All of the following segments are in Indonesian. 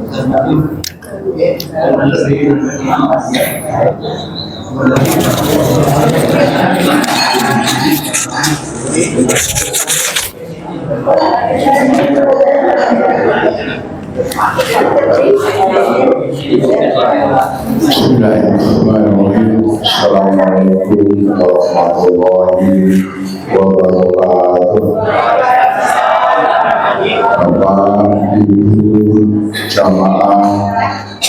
Bismillahirrahmanirrahim. Assalamualaikum warahmatullahi wabarakatuh. Bapak, Ibu, jamaah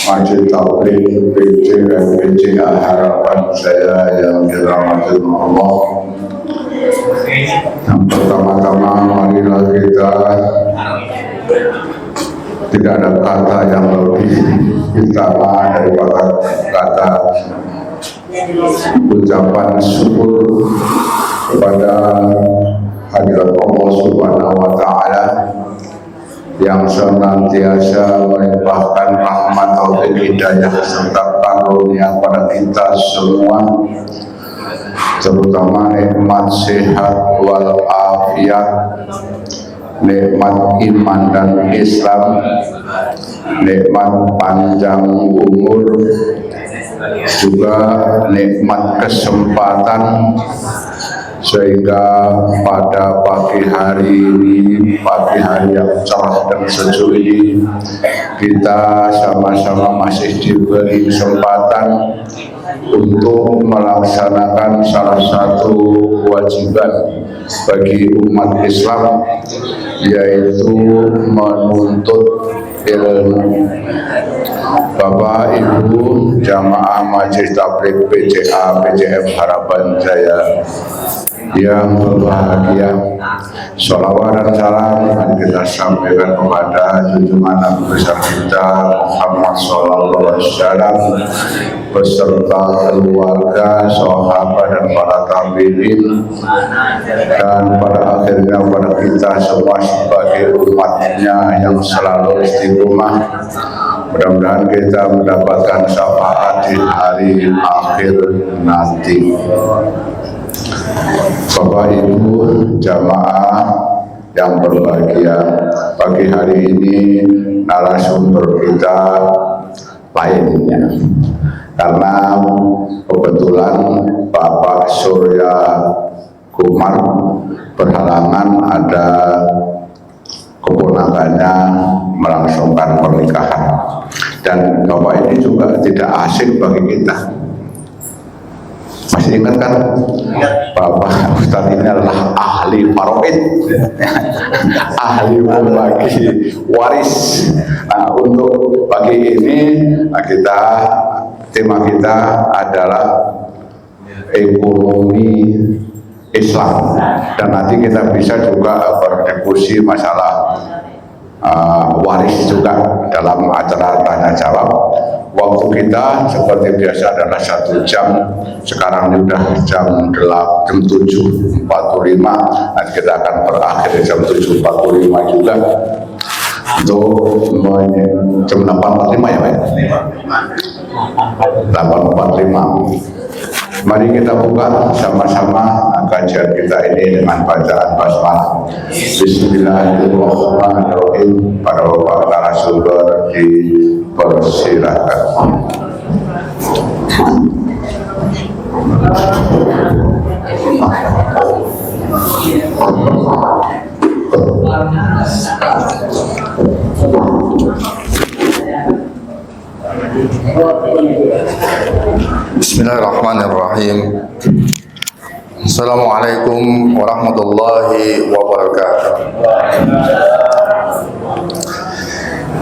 Masjid Tabligh PC dan PCA Harapan saya yang dirahmati Allah. Yang pertama-tama marilah kita, tidak ada kata yang lebih utama daripada kata ucapan syukur kepada hadirat Allah Subhanahu wa Ta'ala yang senantiasa melimpahkan rahmat, taufik, hidayah serta karunia pada kita semua, terutama nikmat sehat wal afiat, nikmat iman dan Islam, nikmat panjang umur, juga nikmat kesempatan, sehingga pada pagi hari ini, pagi hari yang cerah dan sejuk ini, kita sama-sama masih diberi kesempatan untuk melaksanakan salah satu kewajiban bagi umat Islam, yaitu menuntut ilmu. Bapak, Ibu, jamaah Masjid Tabligh PCA PCF Harapan Jaya yang berbahagia, sholawat dan salam kita sampaikan kepada junjungan Nabi besar kita Muhammad Sallallahu Alaihi Wasallam beserta keluarga, sahabat dan para tabi'in, dan pada akhirnya pada kita semua sebagai umatnya yang selalu istiqomah. Mudah-mudahan kita mendapatkan syafaat di hari akhir nanti. Bapak, Ibu, jamaah yang berbahagia, pagi hari ini narasumber kita lainnya, karena kebetulan Bapak Surya Kumar berhalangan, ada keponakannya melangsungkan pernikahan, dan Bapak ini juga tidak asing bagi kita. Masih ingat kan? Bapak Ustadz ini adalah ahli faraid, ahli membagi waris. Nah, untuk pagi ini tema kita adalah ekonomi Islam, dan nanti kita bisa juga berdiskusi masalah waris juga dalam acara tanya jawab. Waktu kita seperti biasa adalah 1 jam. Sekarang ini sudah jam 7.45. Nanti kita akan berakhir jam 7.45 juga. Untuk jam 8.45 ya Pak? 8.45. Mari kita buka sama-sama kajian kita ini dengan bacaan basmalah. Bismillahirrahmanirrahim. Para bapak narasumber dipersilakan. Bismillahirrahmanirrahim. Assalamualaikum warahmatullahi wabarakatuh.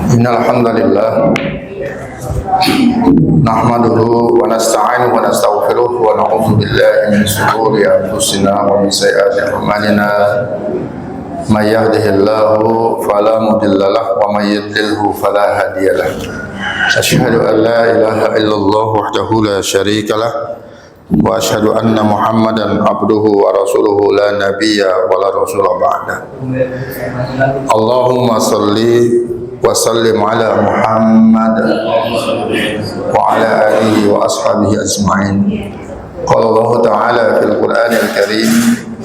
Innal hamdalillah nahmaduhu wa nasta'inuhu wa nastaghfiruh wa na'udzu billahi min shururi anfusina wa min sayyiati a'malina. May yahdihillahu fala mudilla lahu wa may yudlilhu fala hadiya lahu. Asyhadu an la ilaha illallah wahdahu la syarika lah wa asyhadu anna Muhammadan abduhu wa rasuluhu la nabiyya wa la rasula ba'da. Allahumma salli wa sallim ala Muhammad wa ala alihi wa ashabihi ajma'in. Qala Allah ta'ala fil Qur'anil Karim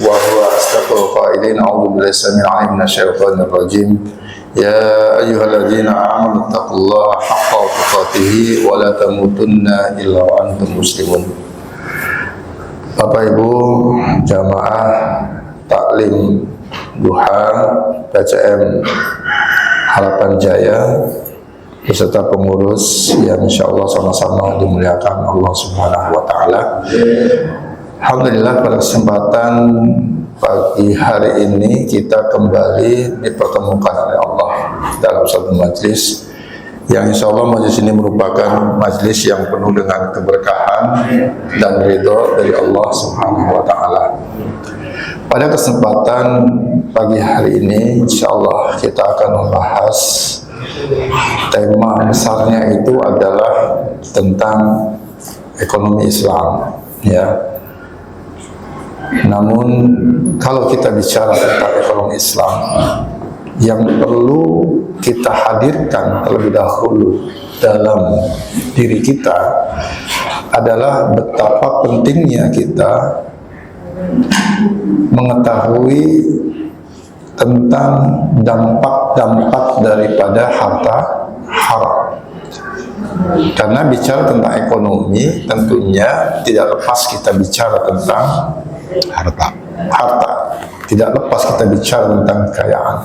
wa huwa asdaqul qailin, a'udzu billahi samil 'alim minasy syaithanir rajim. يا أيها الذين آمنوا اتقوا الله حق تقاته ولا تموتن إلا وأنتم مسلمون. Bapak Ibu jamaah taklim duha PCM Harapan Jaya beserta pengurus yang insyaallah sama-sama dimuliakan Allah Subhanahu wa taala. Alhamdulillah pada kesempatan pagi hari ini kita kembali dipertemukan oleh Allah dalam satu majlis yang insya Allah majlis ini merupakan majlis yang penuh dengan keberkahan dan ridho dari Allah Subhanahu wa taala. Pada kesempatan pagi hari ini insya Allah kita akan membahas tema besarnya itu adalah tentang ekonomi Islam, ya. Namun kalau kita bicara tentang ekonomi Islam, yang perlu kita hadirkan terlebih dahulu dalam diri kita adalah betapa pentingnya kita mengetahui tentang dampak-dampak daripada harta haram. Karena bicara tentang ekonomi tentunya tidak lepas kita bicara tentang harta. Tidak lepas kita bicara tentang kekayaan,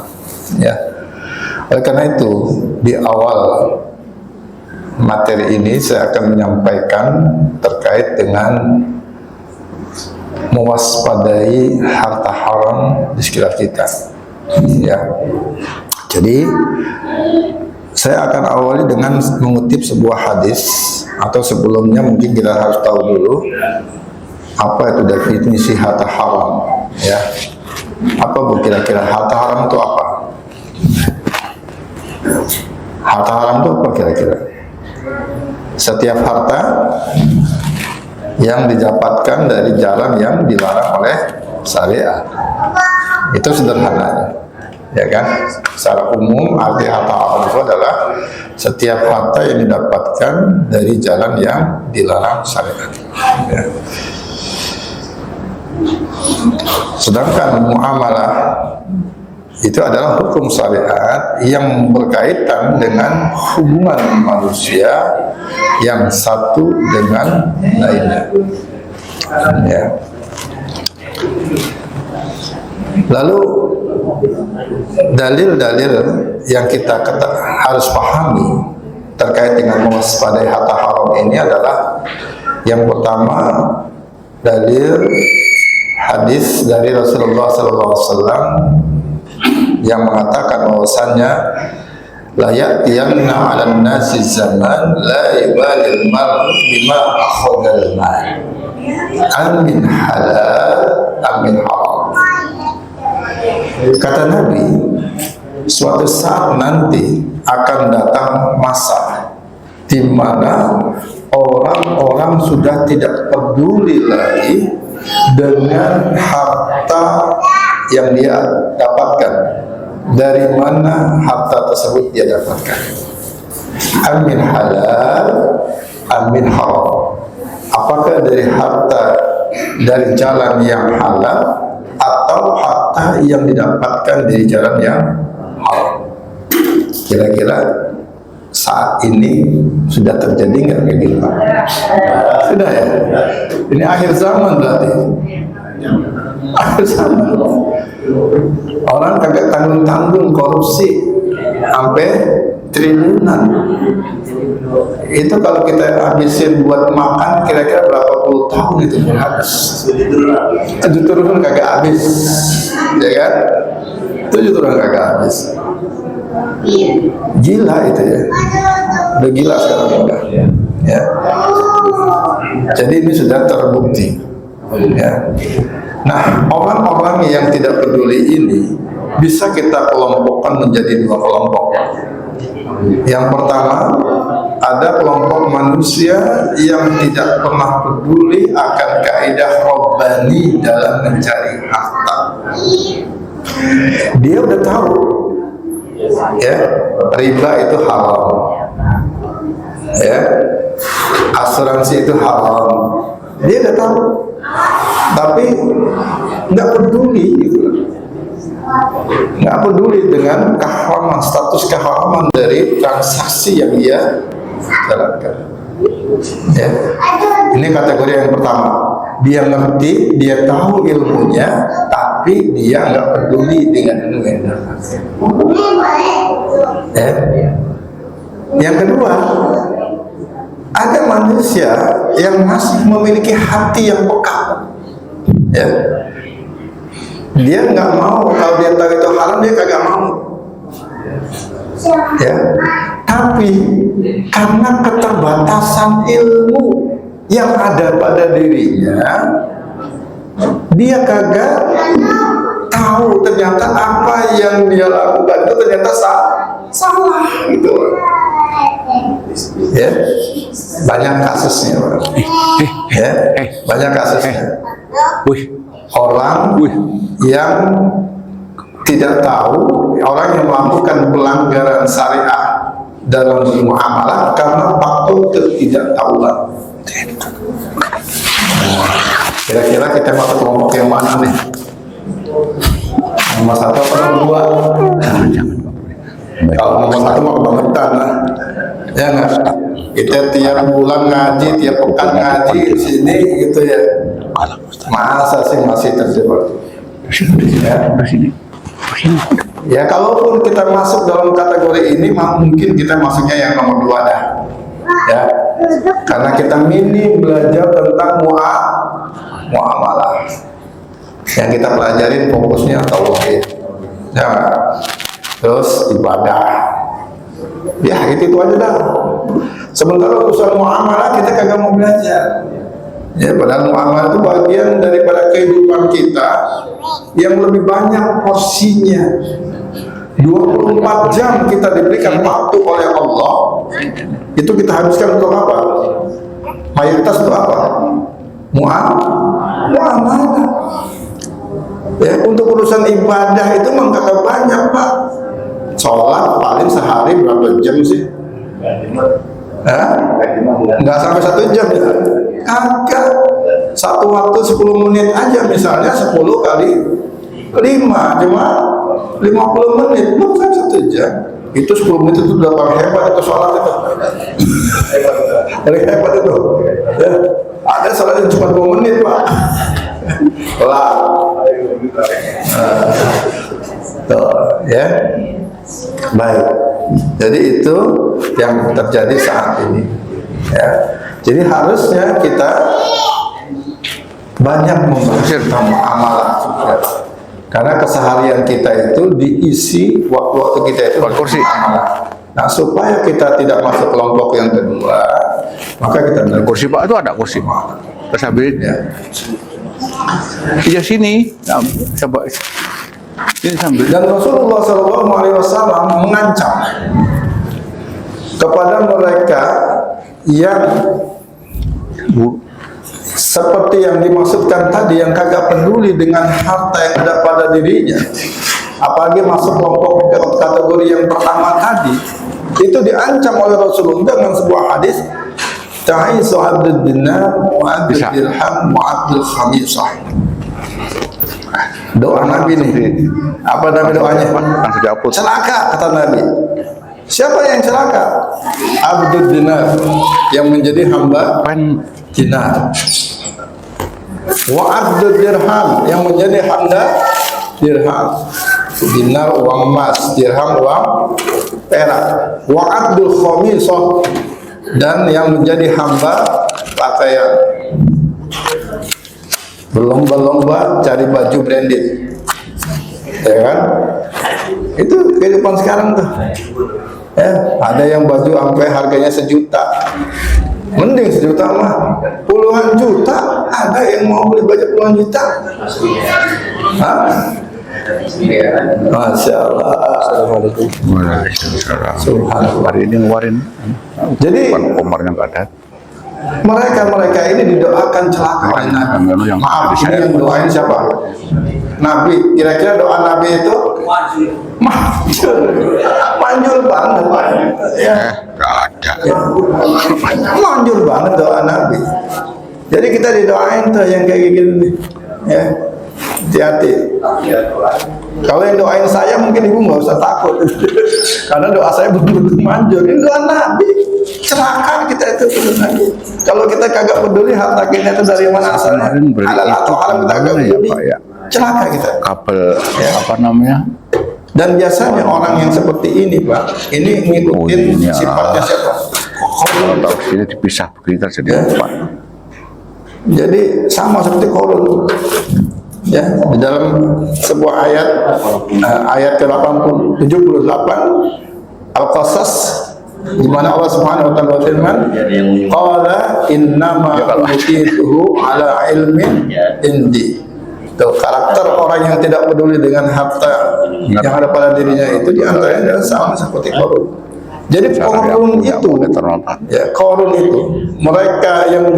ya. Oleh karena itu di awal materi ini saya akan menyampaikan terkait dengan mewaspadai harta haram di sekitar kita, ya. Jadi saya akan awali dengan mengutip sebuah hadis, atau sebelumnya mungkin kita harus tahu dulu apa itu definisi harta haram, ya. Apa bu kira-kira harta haram itu apa? Harta haram itu apa kira-kira? Setiap harta yang didapatkan dari jalan yang dilarang oleh syariat. Itu sederhananya, ya kan? Secara umum arti harta haram itu adalah setiap harta yang didapatkan dari jalan yang dilarang syariat, ya. Sedangkan muamalah itu adalah hukum syariat yang berkaitan dengan hubungan manusia yang satu dengan lainnya, ya. Lalu dalil-dalil yang kita harus pahami terkait dengan mewaspadai harta haram ini adalah yang pertama dalil hadis dari Rasulullah SAW yang mengatakan bahwasannya la ya'tiyanna 'alan nasi zaman la yubalil mar'u bima akhadhal mal amin halal amin haram. Kata Nabi, suatu saat nanti akan datang masa di mana orang-orang sudah tidak peduli lagi dengan harta yang dia dapatkan, dari mana harta tersebut dia dapatkan, amin halal amin haram. Apakah dari harta dari jalan yang halal atau harta yang didapatkan dari jalan yang haram? Kira-kira saat ini sudah terjadi nggak kayak gitu? Sudah, ya. Ini akhir zaman berarti. Akhir zaman. Orang kagak tanggung-tanggung korupsi sampai triliunan. Itu kalau kita habisin buat makan kira-kira berapa puluh tahun itu habis. 7 turun kagak habis, ya kan? 7 turun kagak habis. Gila itu, ya. Udah gila sekarang udah, ya. Jadi ini sudah terbukti, ya. Nah, orang-orang yang tidak peduli ini bisa kita kelompokkan menjadi 2 kelompok. Yang pertama, ada kelompok manusia yang tidak pernah peduli akan kaidah robbani dalam mencari harta. Dia udah tahu, ya, riba itu haram, ya, asuransi itu haram. Dia udah tahu, tapi nggak peduli gitu. nggak peduli dengan keharaman, status keharaman dari transaksi yang dia jalankan. Ya. Ini kategori yang pertama. Dia ngerti, dia tahu ilmunya, tapi dia nggak peduli dengan ilmu yang dia dapat. Ya. Yang kedua, ada manusia yang masih memiliki hati yang peka. Ya. Dia nggak mau, kalau dia tahu itu haram, dia kagak mau. Ya. Tapi karena keterbatasan ilmu yang ada pada dirinya, dia kagak tahu ternyata apa yang dia lakukan itu ternyata salah gitu. Ya, banyak kasusnya, ya, banyak kasusnya. Orang yang tidak tahu, orang yang melakukan pelanggaran syariah dalam bermuamalah karena faktor ketidaktahuan. Kira-kira kita masuk kelompok yang mana nih? Nomor satu atau nomor dua? Kalau nomor satu mah kebangetan lah. Ya nggak? Kita tiap bulan ngaji, tiap pekan ngaji di sini gitu ya. Masa sih masih terjebak? Ya. Ya kalaupun kita masuk dalam kategori ini, mungkin kita masuknya yang nomor dua dah. Ya, karena kita minim belajar tentang muamalah. Yang kita pelajarin fokusnya tauhid, ya, terus ibadah. Ya itu aja dah. Sementara urusan muamalah kita kagak mau belajar. Ya, padahal muamalah itu bagian daripada kehidupan kita yang lebih banyak porsinya. 24 jam kita diberikan waktu oleh Allah, itu kita habiskan untuk apa? Mayoritas untuk apa? Muamalah. Ya, untuk urusan ibadah itu memang kagak banyak, Pak. Sholat paling sehari berapa jam sih? Nggak sampai 1 jam ya? Kagak. Satu waktu 10 menit aja, misalnya 10 kali 5, cuma 50 menit, bukan 1 jam. Itu 10 menit itu udah paling hebat itu sholat itu. Hebat itu. Ya. Ada sholat yang cuma 2 menit, Pak. Lah. Ya. Baik. Jadi itu yang terjadi saat ini. Ya. Jadi harusnya kita banyak membahas tentang muamalah. Ya. Karena keseharian kita itu diisi waktu-waktu kita itu kursi. Nah, supaya kita tidak masuk kelompok yang kedua, maka kita kursi Pak itu ada kursi. Terus ya. Iya sini. Coba. Ini sambil. Dan Rasulullah SAW mengancam kepada mereka yang seperti yang dimaksudkan tadi, yang kagak peduli dengan harta yang ada pada dirinya, apalagi masuk kelompok kategori yang pertama tadi, itu diancam oleh Rasulullah dengan sebuah hadis, ta'isu abdul dinar mu'adil dirham mu'adil khamisah. Doa Nabi nih, apa Nabi doanya? Celaka, kata Nabi. Siapa yang celaka? Abdul dinar, yang menjadi hamba dinar. Wa abdul dirham, yang menjadi hamba dirham. Dinar uang emas, dirham uang perak. Wa abdul khamisah, dan yang menjadi hamba pakaian. Berlomba-lomba cari baju branded, ya kan? Itu kehidupan sekarang tuh. Ya, ada yang baju sampai harganya 1 juta. Mending 1 juta mah puluhan juta. Ada yang mau beli baju puluhan juta. Hah? Masya Allah. Assalamualaikum. Subhanallah. Hari ini ngeluarin. Jadi komarnya nggak ada. Mereka ini didoakan celaka oleh Nabi. Maaf, ini yang doain siapa? Nabi. Kira-kira doa Nabi itu manjur banget, Pak. Ya, nggak ada. Ya. Manjur banget doa Nabi. Jadi kita didoain tuh yang kayak gini nih. Ya. Hati-hati. Kalau yang doain saya mungkin ibu nggak usah takut, karena doa saya belum tentu manjur. Ini doa Nabi. Celaka kita itu sebenarnya. Kalau kita kagak peduli harta kita itu dari mana asalnya, halal atau haram kita kagak peduli, Pak, ya. celaka kita. Kabel apa namanya? Dan biasanya orang yang seperti ini, Pak, ini ngikutin ini ya. sifatnya siapa? Kalau tahu sini dipisah begitu jadi Ya. apa? Jadi sama seperti korun. Ya, di dalam sebuah ayat ayat ke-78 Al-Qasas, di mana Allah Subhanahu wa taala berfirman, qala innama utituhu ala ilmin indi. Tuh, karakter orang yang tidak peduli dengan harta yang ada pada dirinya itu diantaranya adalah sama seperti korun. Jadi korun itu, ya korun itu, mereka yang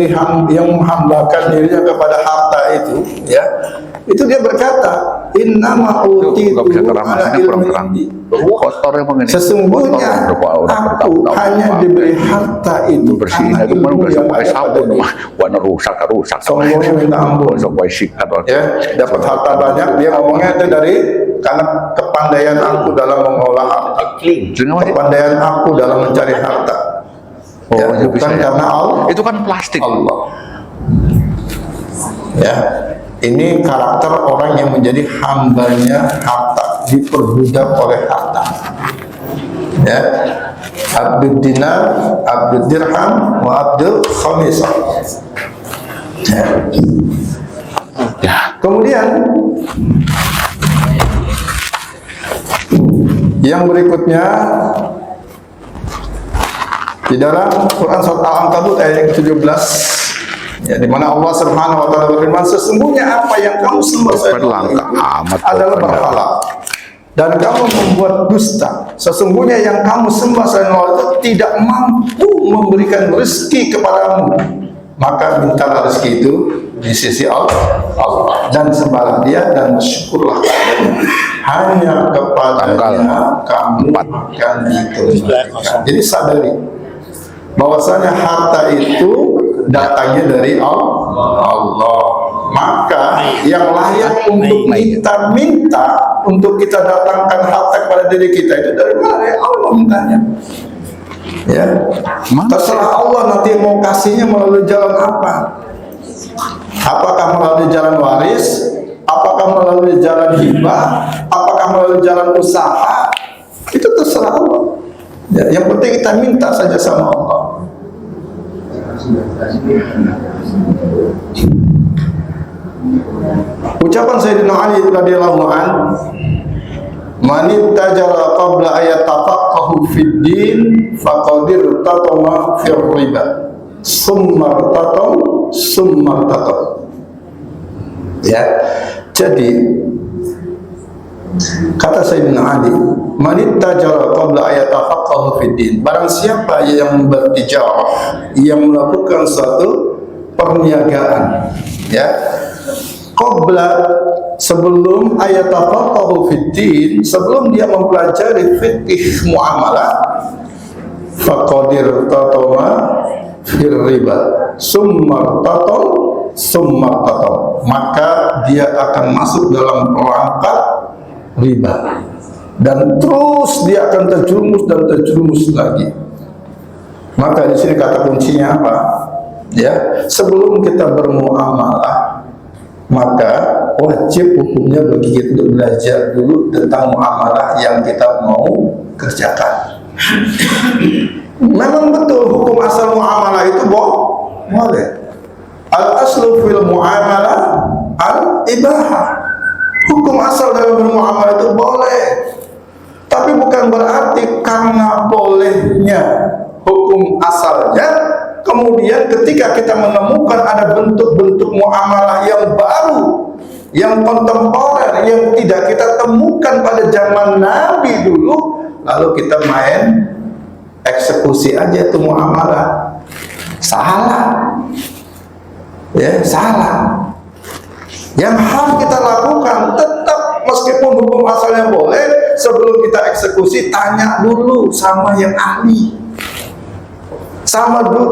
menghambakan dirinya kepada harta itu, ya itu dia berkata, innama utitu ala ilmi. Sesungguhnya aku hanya diberi harta itu karena ilmu yang ada pada diri. Sombongnya minta ampun. Ya, dapat harta banyak, dia ngomongnya itu dari karena kepandaian aku dalam mengolah harta, kepandaian aku dalam mencari harta. Ya, bukan karena Allah. Itu kan plastik. Allah. Ya, ini karakter orang yang menjadi hambanya harta, diperbudak oleh harta. Ya, abdul dinar, abdul dirham, wa abdul khamisah. Ya. Kemudian yang berikutnya di dalam Quran surat Al-Ankabut ayat yang ke-17, ya, di mana Allah Subhanahu wa taala berfirman, sesungguhnya apa yang kamu sembah adalah berhala dan kamu membuat dusta. Sesungguhnya yang kamu sembah selain Allah itu tidak mampu memberikan rezeki kepadamu, maka mintalah rezeki itu di sisi Allah dan sembahlah Dia dan bersyukurlah kepadanya. Hanya kepadanya kamu akan dikembalikan. Jadi sadari bahwasanya harta itu datangnya dari Allah. Maka yang layak untuk kita minta, untuk kita datangkan harta kepada diri kita itu dari mana? Ya Allah mintanya. Ya, terserah Allah nanti mau kasihnya melalui jalan apa. Apakah melalui jalan waris? Apakah melalui jalan hibah? Apakah melalui jalan usaha? Itu terserah Allah. Ya, yang penting kita minta saja sama Allah. Ucapan Sayyidina Ali radhiyallahu anhu, man ittajara qabla ayatafaqahu fid din faqadir tatama fir riba summa tatam. Ya, jadi kata Sayyidina Ali, man ittajara qabla ayatafaqahu fid din, barang siapa yang bertijarah, yang melakukan suatu perniagaan, ya, qabla, sebelum ayatafaqahu fid din, sebelum dia mempelajari fikih muamalah, faqadir tatama fir riba summa tatam, maka dia akan masuk dalam perangkap riba dan terus dia akan terjerumus lagi. Maka di sini kata kuncinya apa? Ya, sebelum kita bermuamalah, maka wajib hukumnya bagi kita untuk belajar dulu tentang muamalah yang kita mau kerjakan. Memang betul hukum asal muamalah itu boleh. Al-aslu fil muamalah al-ibahah. Hukum asal dalam bermuamalah itu boleh. Tapi bukan berarti karena bolehnya hukum asalnya, kemudian ketika kita menemukan ada bentuk-bentuk muamalah yang baru, yang kontemporer, yang tidak kita temukan pada zaman Nabi dulu, lalu kita main eksekusi aja itu muamalah. Salah. Ya, salah. Yang harus kita lakukan tetap, meskipun hukum asalnya boleh, sebelum kita eksekusi tanya dulu sama yang ahli,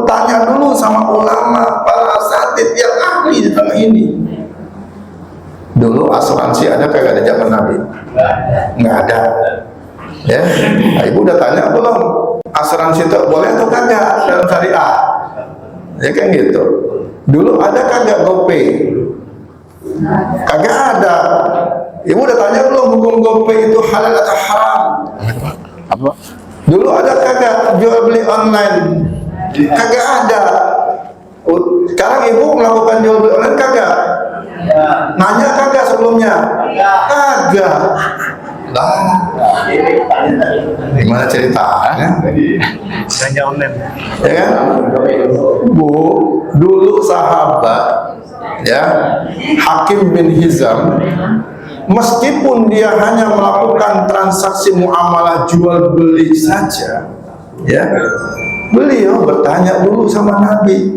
tanya dulu sama ulama, para asatid yang ahli di tengah ini. Dulu asuransi ada kagak di zaman Nabi? Nggak ada. Ya, nah, ibu udah tanya belum? Asuransi itu boleh atau kagak dalam syariah? Ya kan gitu. Dulu ada kagak GoPay? Kagak ada. Ibu udah tanya belum hukum GoPay itu halal atau haram? Apa? Dulu ada kagak jual beli online? Kagak ada. Sekarang ibu melakukan jual beli online kagak? Nanya kagak sebelumnya? Kagak. Lah, gimana ceritanya? Hanya online. Ya kan? Bu, dulu sahabat ya, Hakim bin Hizam, meskipun dia hanya melakukan transaksi muamalah jual beli saja, ya, beliau bertanya dulu sama Nabi,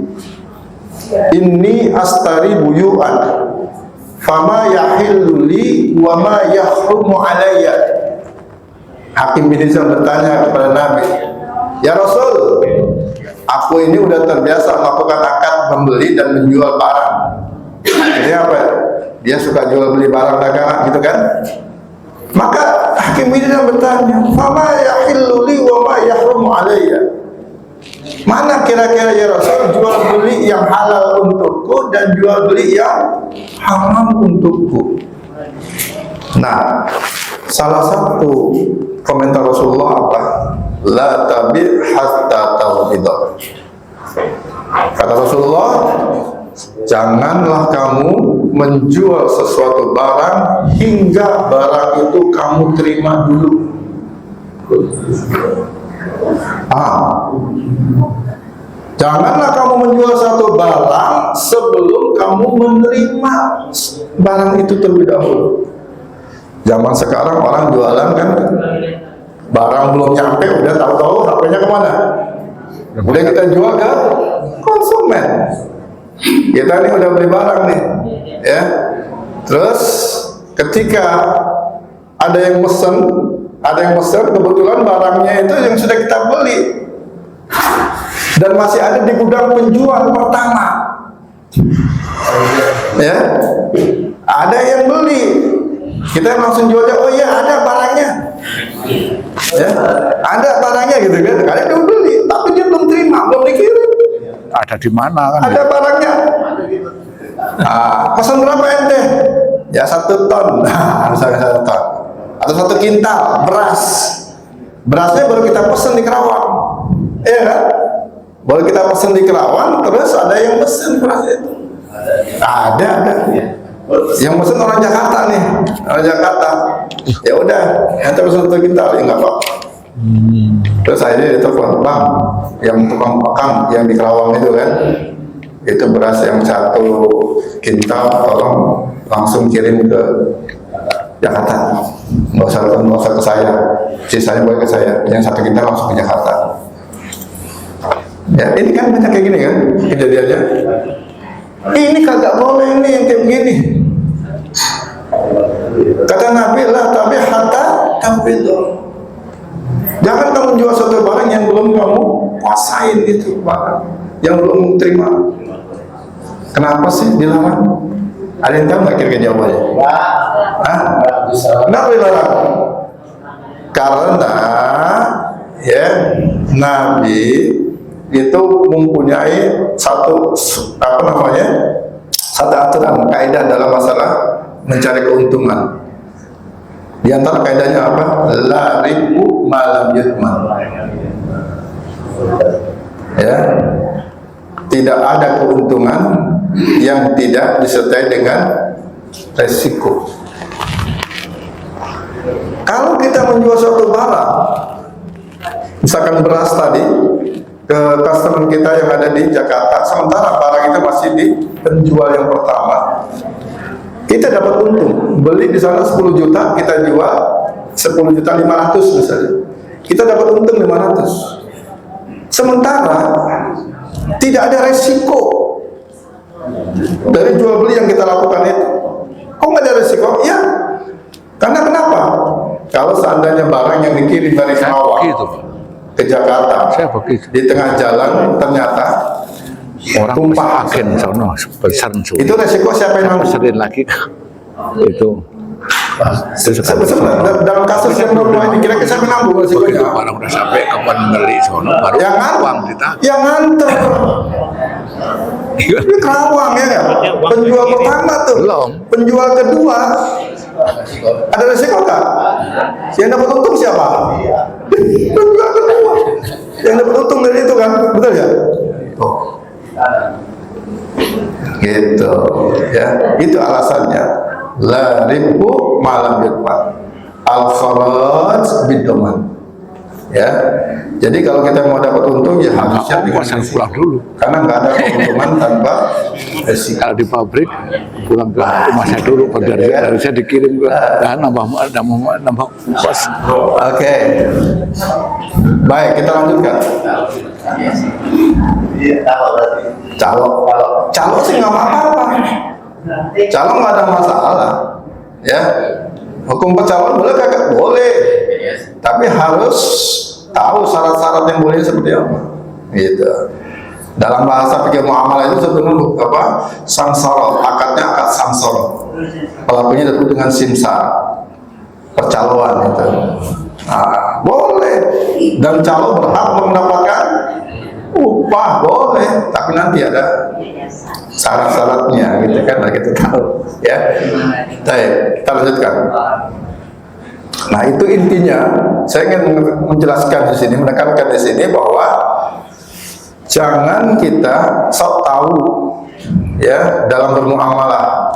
ini astari buyu'an fama yahillu li wa ma yahrumu alayya. Hakim bin Hizam bertanya kepada Nabi, ya Rasul, aku ini udah terbiasa melakukan akad membeli dan menjual barang. Ini apa? Dia suka jual beli barang dagangan gitu kan? Maka Hakim bin Hizam bertanya, fama yahillu li wa ma yahrumu alayya. Mana kira-kira ya Rasul jual beli yang halal untukku dan jual beli yang haram untukku? Nah, salah satu komentar Rasulullah apa? La tabi' hatta tawbidah. Kata Rasulullah, janganlah kamu menjual sesuatu barang hingga barang itu kamu terima dulu. Janganlah kamu menjual satu barang sebelum kamu menerima barang itu terlebih dahulu. Zaman sekarang orang jualan kan, barang belum nyampe udah tahu-tahu HP-nya kemana? Udah kita jual ke konsumen. Kita nih udah beli barang nih, ya. Terus ketika ada yang pesen kebetulan barangnya itu yang sudah kita beli dan masih ada di gudang penjual pertama, ya, ada yang beli, kita langsung jualnya, oh iya ada barangnya, ya, ada barangnya gitu kan, kalian udah beli tapi dia belum terima, belum dikirim, Ada di mana kan? ada barangnya. Pesan berapa ente? Ya 1 ton, misalnya 1 ton atau 1 kintal beras. Berasnya baru kita pesen di Kerawang, iya kan? Baru kita pesen di Kerawang, terus ada yang pesen beras itu. Ada. Yang pesen orang Jakarta nih, orang Jakarta. Ya udah, ente pesen 1 kintal, ya nggak apa-apa. Terus akhirnya ditelepon, bang, yang tukang pakang yang di Kerawang itu kan, itu beras yang 1 kintal, tolong langsung kirim ke Jakarta. Nggak usah ke saya, sisanya boleh ke saya. Yang 1 kintal langsung ke Jakarta. Ya, ini kan banyak kayak gini kan kejadiannya. Ini kagak boleh ini yang kayak begini. Kata Nabi lah, tapi hatta tabidah. Jangan kamu jual suatu barang yang belum kamu kuasain itu barang, yang belum terima. Kenapa sih dilarang? Ada yang tahu nggak kira-kira jawabannya? Kenapa dilarang? Karena ya Nabi itu mempunyai satu aturan kaidah dalam masalah mencari keuntungan. Di antara kaidahnya apa? La ribu malam yutman. Ya, tidak ada keuntungan yang tidak disertai dengan resiko. Kalau kita menjual suatu barang, misalkan beras tadi ke customer kita yang ada di Jakarta, sementara barang itu masih di penjual yang pertama, kita dapat untung. Beli di sana 10 juta, kita jual 10.500.000 misalnya, kita dapat untung 500. Sementara tidak ada resiko dari jual beli yang kita lakukan itu. Kok nggak ada resiko? Ya, karena kenapa? Kalau seandainya barang yang dikirim dari Kerawang ke Jakarta, di tengah jalan ternyata orang tumpah agen sono besar itu resiko siapa yang nanggung? besarin lagi. itu Sebenarnya dalam kasus yang berbuah ini kira-kira saya menambung begitu resikonya. barang udah sampai ke pembeli sono baru uang ditagih. Yang nganter. Ini Kerawang ya kan? Penjual pertama tuh. Belum. Penjual kedua. Ada resiko nggak? Yang dapat untung siapa? Penjual kedua. Yang dapat untung dari itu kan, betul ya? Oh. Gitu ya. Itu alasannya. La ribu malam yudman al-kharaj bidoman. Ya, jadi kalau kita mau dapat untung ya harusnya pasang pulang dulu. karena nggak ada keuntungan tanpa resiko. Kalau di pabrik pulang ke rumah saya dulu pekerja harusnya dikirim ke nambah kos. Oke, baik kita lanjutkan. Calo sih nggak apa-apa. Calo nggak ada masalah, ya. Hukum percaloan boleh kagak? Boleh, tapi harus tahu syarat-syarat yang boleh seperti apa. Gitu. Dalam bahasa fikih muamalah itu sebenarnya apa? Samsara, akadnya akad samsara. Pelakunya disebut dengan simsar. Percaloan itu. Nah, boleh. Dan calo berhak mendapatkan upah, boleh, tapi nanti ada syarat-syaratnya gitu kan, kita tahu ya. Baik, kita lanjutkan. Nah, itu intinya saya ingin menjelaskan di sini, menekankan di sini bahwa jangan kita sok tahu ya dalam bermuamalah.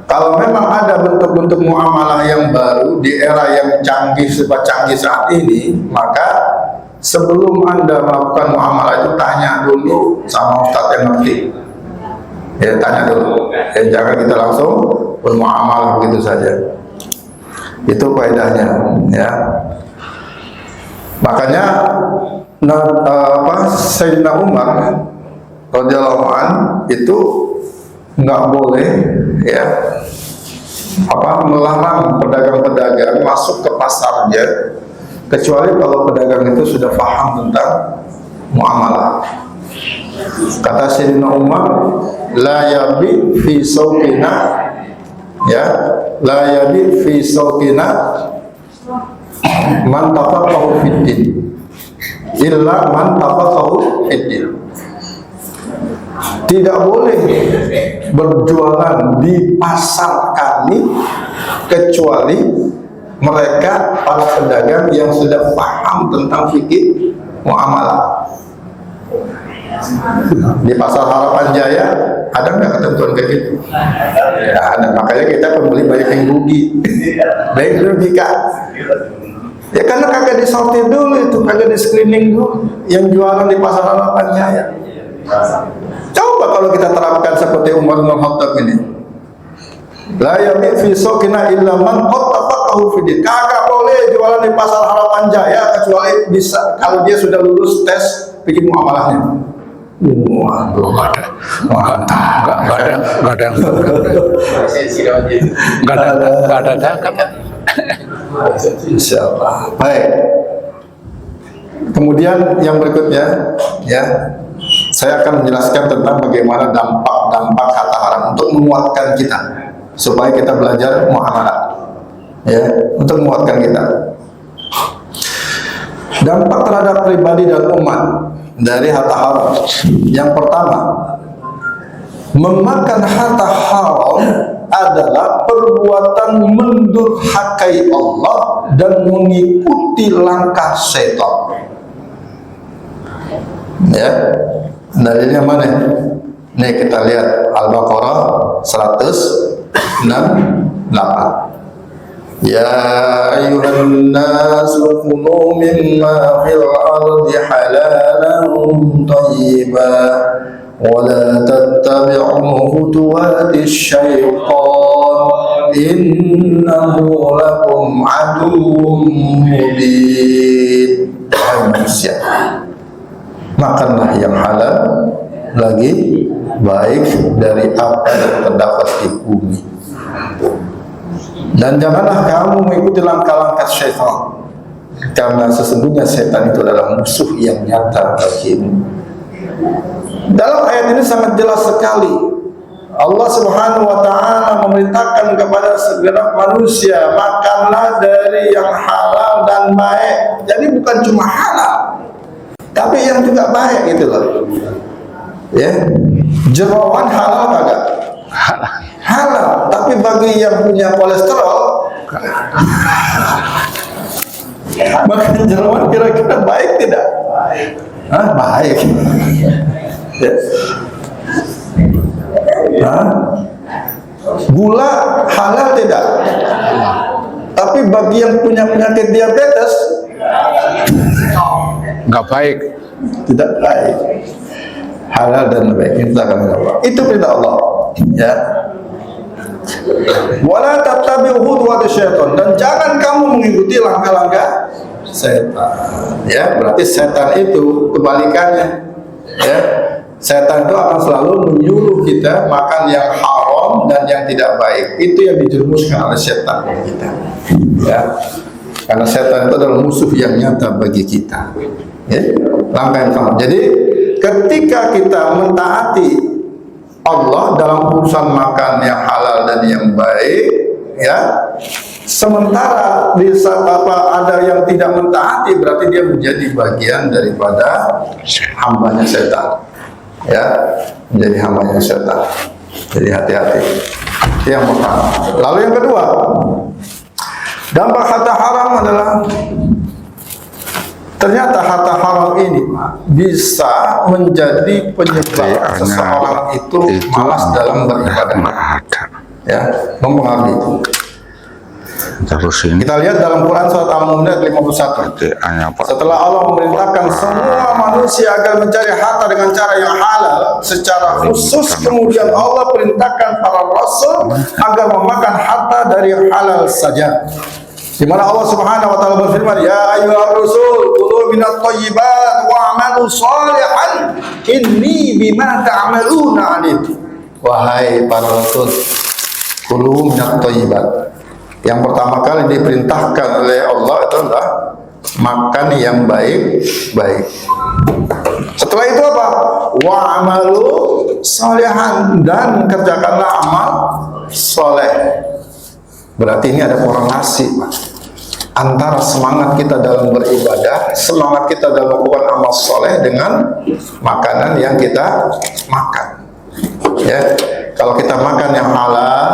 Kalau memang ada bentuk-bentuk muamalah yang baru di era yang canggih saat ini, maka sebelum Anda melakukan muamalah itu tanya dulu sama ustadz yang ngerti. Ya, tanya dulu. Ya, jangan kita langsung bermuamalah begitu saja. Itu faedahnya, ya. Makanya Sayyidina Umar radhiyallahu an itu nggak boleh ya melarang pedagang-pedagang masuk ke pasarnya kecuali kalau pedagang itu sudah paham tentang muamalah. Kata Sayyidina Umar, la yabi fi sauqina, ya, la yabi fi sauqina man tafaqahu fid din illa man tafaqahu fid din. Tidak boleh berjualan di pasar kami kecuali mereka para pedagang yang sudah paham tentang fikih muamalah. Di pasar Harapan Jaya ada nggak ketentuan kayak gitu? Ya, ada. Makanya kita pembeli banyak yang rugi. Baik rugikan. Ya karena kagak disortir dulu itu, kagak di screening dulu yang jualan di pasar Harapan Jaya. Coba kalau kita terapkan seperti Umar bin Khattab ini. La yabi fi suqina illa man qattafaqahu fi din. Kagak boleh jualan di pasar Harapan Jaya kecuali bisa kalau dia sudah lulus tes bikin muamalahnya. Wah, belum ada. Enggak ada. Insyaallah. Baik. Kemudian yang berikutnya, ya, saya akan menjelaskan tentang bagaimana dampak-dampak harta haram untuk menguatkan kita supaya kita belajar muamalah, ya, untuk menguatkan kita. Dampak terhadap pribadi dan umat dari harta haram. Yang pertama, memakan harta haram adalah perbuatan mendurhakai Allah dan mengikuti langkah setan. Ya, dalilnya mana? Nih kita lihat Al-Baqarah 168. Ya ayyuhan nasu kulu mimma fil ardi halalan thayyiban wa la tattabi'u khutuwatis syaitan innahu lakum aduwwun mubin. Manusia, makanlah yang halal lagi baik dari apa yang terdapat di bumi. Dan janganlah kamu mengikuti langkah-langkah syaitan, karena sesungguhnya setan itu adalah musuh yang nyata bagimu. Dalam ayat ini sangat jelas sekali Allah Subhanahu wa taala memerintahkan kepada segenap manusia, makanlah dari yang halal dan baik. Jadi bukan cuma halal, tapi yang juga baik gitu loh. Ya. Jerawan halal kagak? Halal, tapi bagi yang punya kolesterol makan jerawan kira-kira baik tidak? Hah, baik. Ya. Hah? Gula halal tidak? Tapi bagi yang punya penyakit diabetes Nggak baik. tidak baik. Halal dan baik kita akan menjawab. Itu perintah Allah. Ya. Wala tattabi'u khutuwati syaitan, dan jangan kamu mengikuti langkah-langkah setan. Ya, berarti setan itu kebalikannya. Ya. Setan itu akan selalu menyuruh kita makan yang haram dan yang tidak baik. Itu yang dijerumuskan oleh setan kita. Ya. Karena setan itu adalah musuh yang nyata bagi kita. Ya. Langkah yang sama. Jadi ketika kita mentaati Allah dalam urusan makan yang halal dan yang baik, ya, sementara di saat ada yang tidak mentaati, berarti dia menjadi bagian daripada hambanya setan. Ya, menjadi hambanya setan. Jadi hati-hati. Itu yang pertama. Lalu yang kedua, dampak harta haram adalah ternyata harta haram ini bisa menjadi penyebab seseorang itu malas dalam beribadah. Ya, mempengaruhi. Terus ini Kita lihat dalam Quran surat Al-Mu'min ayat 51. Setelah Allah memerintahkan semua manusia agar mencari harta dengan cara yang halal, secara khusus kemudian Allah perintahkan para rasul agar memakan harta dari yang halal saja. Di mana Allah Subhanahu wa taala berfirman, "Ya ayyuhar rusul, kulu minat thayyibat wa'malu shalihan inni bima ta'maluna 'alim." Wahai para rasul, kulu minat thayyibat. Yang pertama kali diperintahkan oleh Allah itu adalah makan yang baik-baik. Setelah itu apa? Wa'malu shalihan, dan kerjakanlah amal soleh. Berarti ini ada korelasi antara semangat kita dalam beribadah, semangat kita dalam melakukan amal soleh dengan makanan yang kita makan. Ya, kalau kita makan yang halal,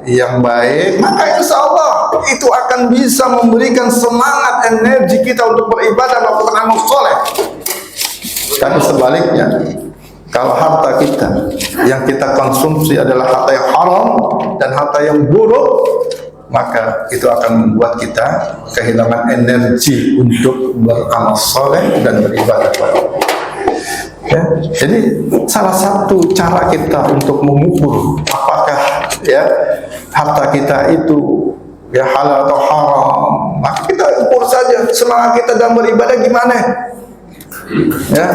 yang baik, maka insya Allah itu akan bisa memberikan semangat, energi kita untuk beribadah, melakukan amal soleh. Tapi sebaliknya, kalau harta kita yang kita konsumsi adalah harta yang haram dan harta yang buruk, maka itu akan membuat kita kehilangan energi untuk beramal soleh dan beribadah kepada Allah. Ya, jadi salah satu cara kita untuk mengukur apakah ya harta kita itu ya halal atau haram, maka kita ukur saja semangat kita dalam beribadah gimana. Ya,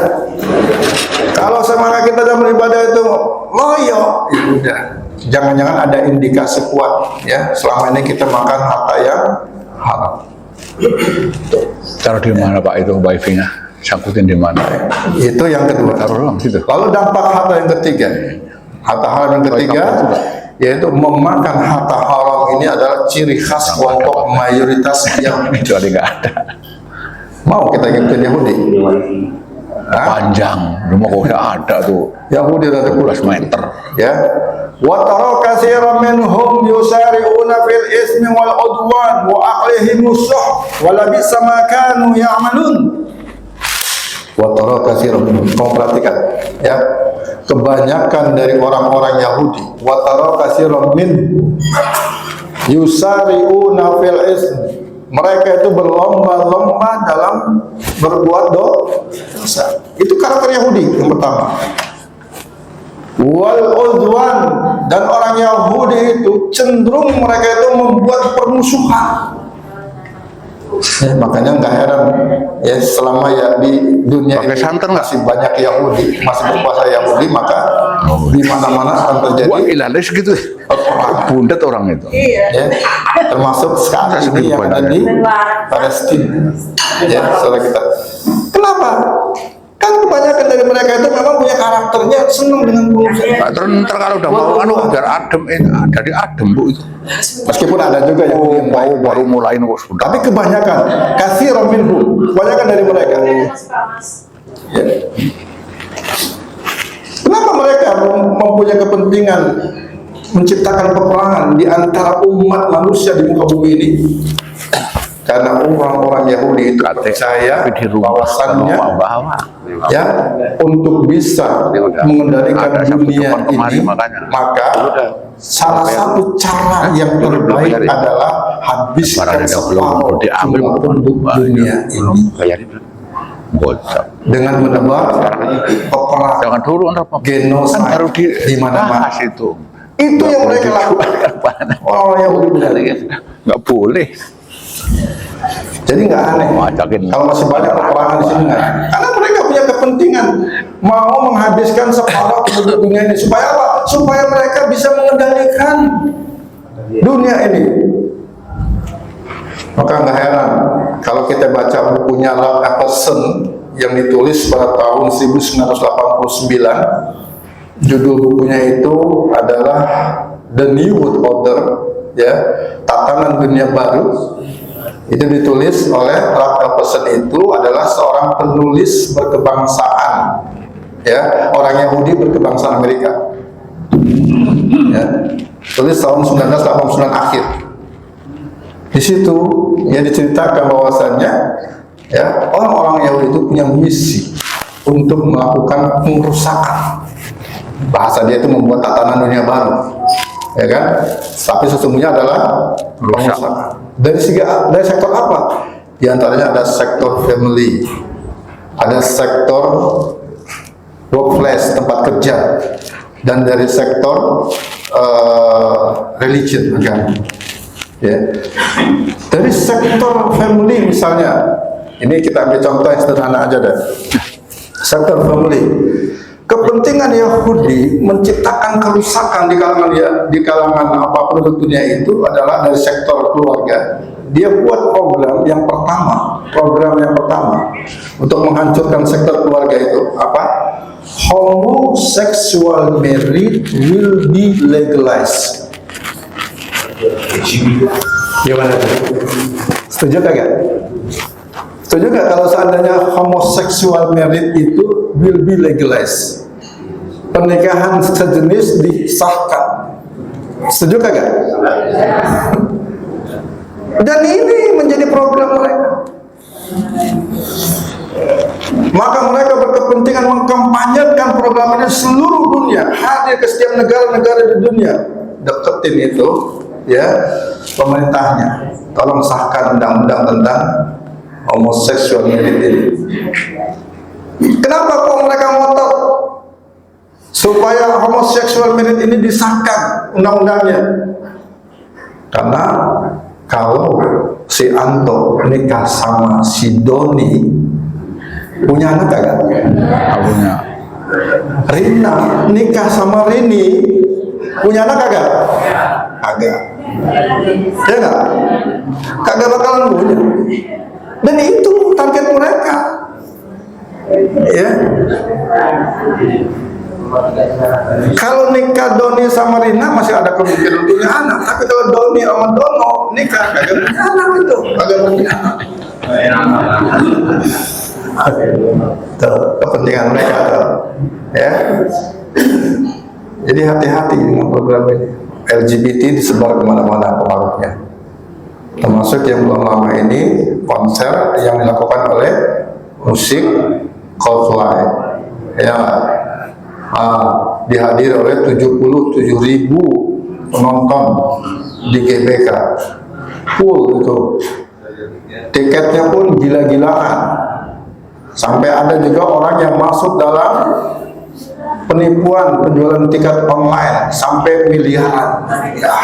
kalau semangat kita dalam beribadah itu loyo, ya udah, jangan-jangan ada indikasi kuat ya selama ini kita makan harta yang haram. taruh di mana Pak itu wifi-nya? Sangkutin di mana? Itu yang kedua. Taruh doang situ. Lalu dampak harta yang ketiga, harta haram yang ketiga, yaitu memakan harta haram ini adalah ciri khas kelompok mayoritas yang Kecuali nggak ada. mau kita ikutin Yahudi. Panjang, rumah kok udah ada tuh. Yahudi ada 12 meter. ya. Wa tara katsiran minhum yusari'una fil ismi wal udwan wa aqlihim musuh wa labisa ma kanu ya'malun. Wa tara katsiran minhum, kamu perhatikan ya, kebanyakan dari orang-orang Yahudi, wa tara katsiran minhum yusari'una fil ismi, mereka itu berlomba-lomba dalam berbuat dosa. Itu karakter Yahudi yang pertama. Wal udwan, dan orang Yahudi itu cenderung mereka itu membuat permusuhan. Ya, makanya nggak heran ya selama ya di dunia Pakai ini santan nggak? masih banyak Yahudi, masih berkuasa Yahudi, maka di mana-mana akan terjadi Wah ilalis gitu. Bundet orang itu. ya, termasuk sekarang ini yang ada di Palestina. Ya, saudara kita. Kenapa? Kan kebanyakan dari mereka itu memang punya karakternya senang dengan pengurusan. Terus kalau udah mau anu biar adem, dari adem bu itu. Meskipun ada juga yang Oh, yang mau baik. baru mulai nih sudah. Tapi kebanyakan katsiran minhum, kebanyakan dari mereka. Ya. Kenapa mereka mempunyai kepentingan menciptakan peperangan di antara umat manusia di muka bumi ini? Karena orang-orang Yahudi itu percaya bahwasannya ya untuk bisa mengendalikan dunia ini, maka salah satu cara yang terbaik adalah habiskan separuh jumlah penduduk dunia ini dengan menebar peperangan Jangan dulu genosida di mana-mana. Itu Yang mereka lakukan. Orang Yahudi benar. nggak boleh. Jadi nggak aneh kalau masih banyak peperangan di sini, karena mereka punya kepentingan mau menghabiskan separuh penduduk dunia ini supaya apa? Supaya mereka bisa mengendalikan dunia ini. Maka nggak heran kalau kita baca bukunya Ralph Epperson yang ditulis pada tahun 1989. Judul bukunya itu adalah The New World Order, ya, tatanan dunia baru. Itu ditulis oleh Ralph Epperson, itu adalah seorang penulis berkebangsaan, ya, orang Yahudi berkebangsaan Amerika, ya, tulis tahun 1989 akhir. Di situ ya diceritakan bahwasannya ya orang-orang Yahudi itu punya misi untuk melakukan pengrusakan. Bahasa dia itu membuat tatanan dunia baru, ya kan? Tapi sesungguhnya adalah pengrusakan. Dari sektor apa? Di antaranya ada sektor family, ada sektor workplace, tempat kerja, dan dari sektor religion, agama. Ya. Dari sektor family misalnya, ini kita ambil contoh yang sederhana aja deh. Sektor family, kepentingan Yahudi menciptakan kerusakan di kalangan penduduk dunia itu adalah dari sektor keluarga. Dia buat program yang pertama untuk menghancurkan sektor keluarga itu apa? Homosexual marriage will be legalized. Gimana tuh? Setuju kagak? Setuju gak kalau seandainya homosexual marriage itu will be legalized? Pernikahan sejenis disahkan. Setuju kagak? Dan ini menjadi program mereka. Maka mereka berkepentingan mengkampanyekan program ini seluruh dunia, hadir ke setiap negara-negara di dunia. Deketin itu, ya, pemerintahnya. Tolong sahkan undang-undang tentang homosexual marriage ini. Kenapa kok mereka ngotot supaya homosexual marriage ini disahkan undang-undangnya? Karena kalau si Anto nikah sama si Doni, punya anak kagak? Punya. Rina nikah sama Rini, punya anak kagak? Kagak. Ya enggak? Kagak bakalan punya. Dan itu target mereka. Ya. Kalau nikah Doni sama Rina masih ada kemungkinan punya anak, tapi kalau Doni sama Dono nikah kagak punya anak, itu kagak punya anak. Tuh, kepentingan mereka tuh, ya. Jadi hati-hati dengan program ini. LGBT disebar kemana-mana pengaruhnya, termasuk yang belum lama ini konser yang dilakukan oleh musik Coldplay, ya. Dihadiri oleh 77.000 penonton di GBK, full itu, tiketnya pun gila-gilaan, sampai ada juga orang yang masuk dalam penipuan penjualan tiket online sampai miliaran. Ya,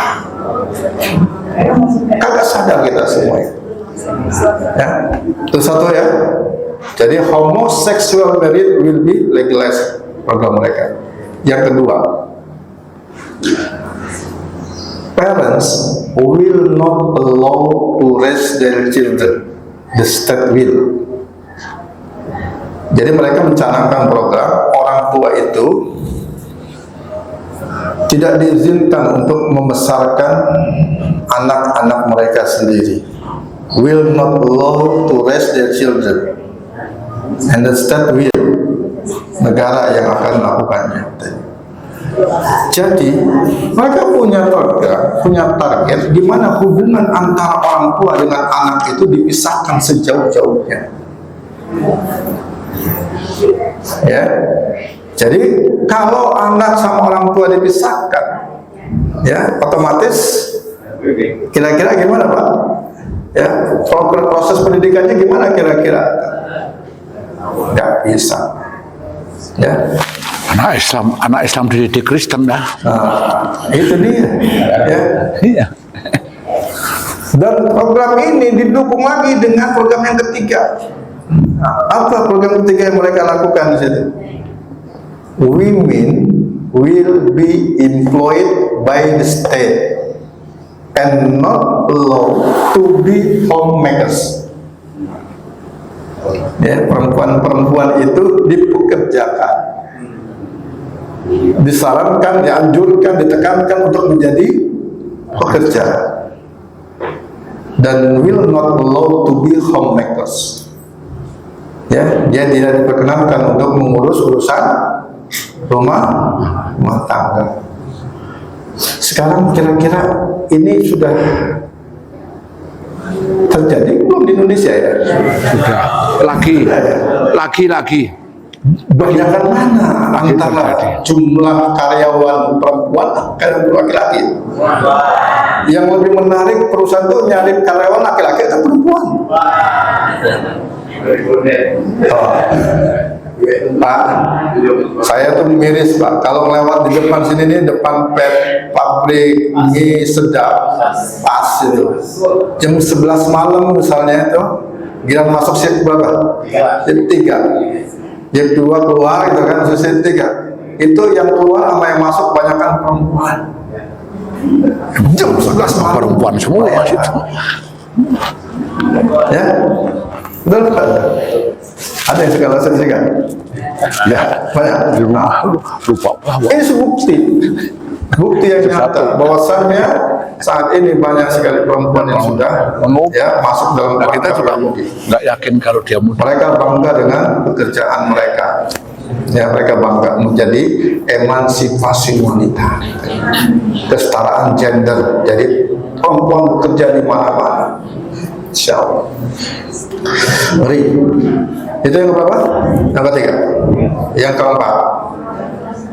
kagak sadar kita semua ya. Itu satu ya. Jadi homosexual marriage will be legalized, program mereka. Yang kedua, parents will not allow to raise their children, the state will. Jadi mereka mencanangkan program orang tua itu tidak diizinkan untuk membesarkan anak-anak mereka sendiri. Will not allow to raise their children, and the state will, negara yang akan melakukannya. Jadi mereka punya program, punya target gimana hubungan antara orang tua dengan anak itu dipisahkan sejauh-jauhnya. Ya, jadi kalau anak sama orang tua dipisahkan, ya otomatis kira-kira gimana Pak? Ya, proses pendidikannya gimana kira-kira? Nggak bisa. Ya. Anak Islam dididik Kristen dah. Nah, itu dia. Ya. Iya. Dan program ini didukung lagi dengan program yang ketiga. Apa program ketiga yang mereka lakukan di situ? Women will be employed by the state and not allowed to be homemakers. Ya, perempuan-perempuan itu dipekerjakan, disarankan, dianjurkan, ditekankan untuk menjadi pekerja, dan will not allow to be homemakers. Ya, dia tidak diperkenankan untuk mengurus urusan rumah tangga. Sekarang kira-kira ini sudah terjadi belum di Indonesia ya? Sudah. Lagi. Banyakkan mana antara jumlah karyawan perempuan dan laki-laki? Yang lebih menarik perusahaan itu nyari karyawan laki-laki atau perempuan? Pak, saya tuh miris Pak, kalau lewat di depan sini nih, depan pabrik mie sedap pas itu jam 11 malam misalnya itu, giliran masuk shift berapa? Shift 3, shift 2 keluar itu kan, shift 3 itu yang keluar sama yang masuk banyakkan perempuan. Jam 11 malam Perempuan semua masih. ya, betul Pak? Ada yang segala sesuatu kan? Ya, Banyak. di rumah lupa bahwa Ini bukti yang nyata bahwasannya saat ini banyak sekali perempuan yang sudah ya masuk dalam kita juga nggak yakin kalau dia muda. mereka bangga dengan pekerjaan mereka. Ya, mereka bangga menjadi emansipasi wanita, kesetaraan gender. Jadi perempuan bekerja di mana-mana. Insya Allah. Mari. Itu yang keberapa? Yang ketiga. Yang keempat,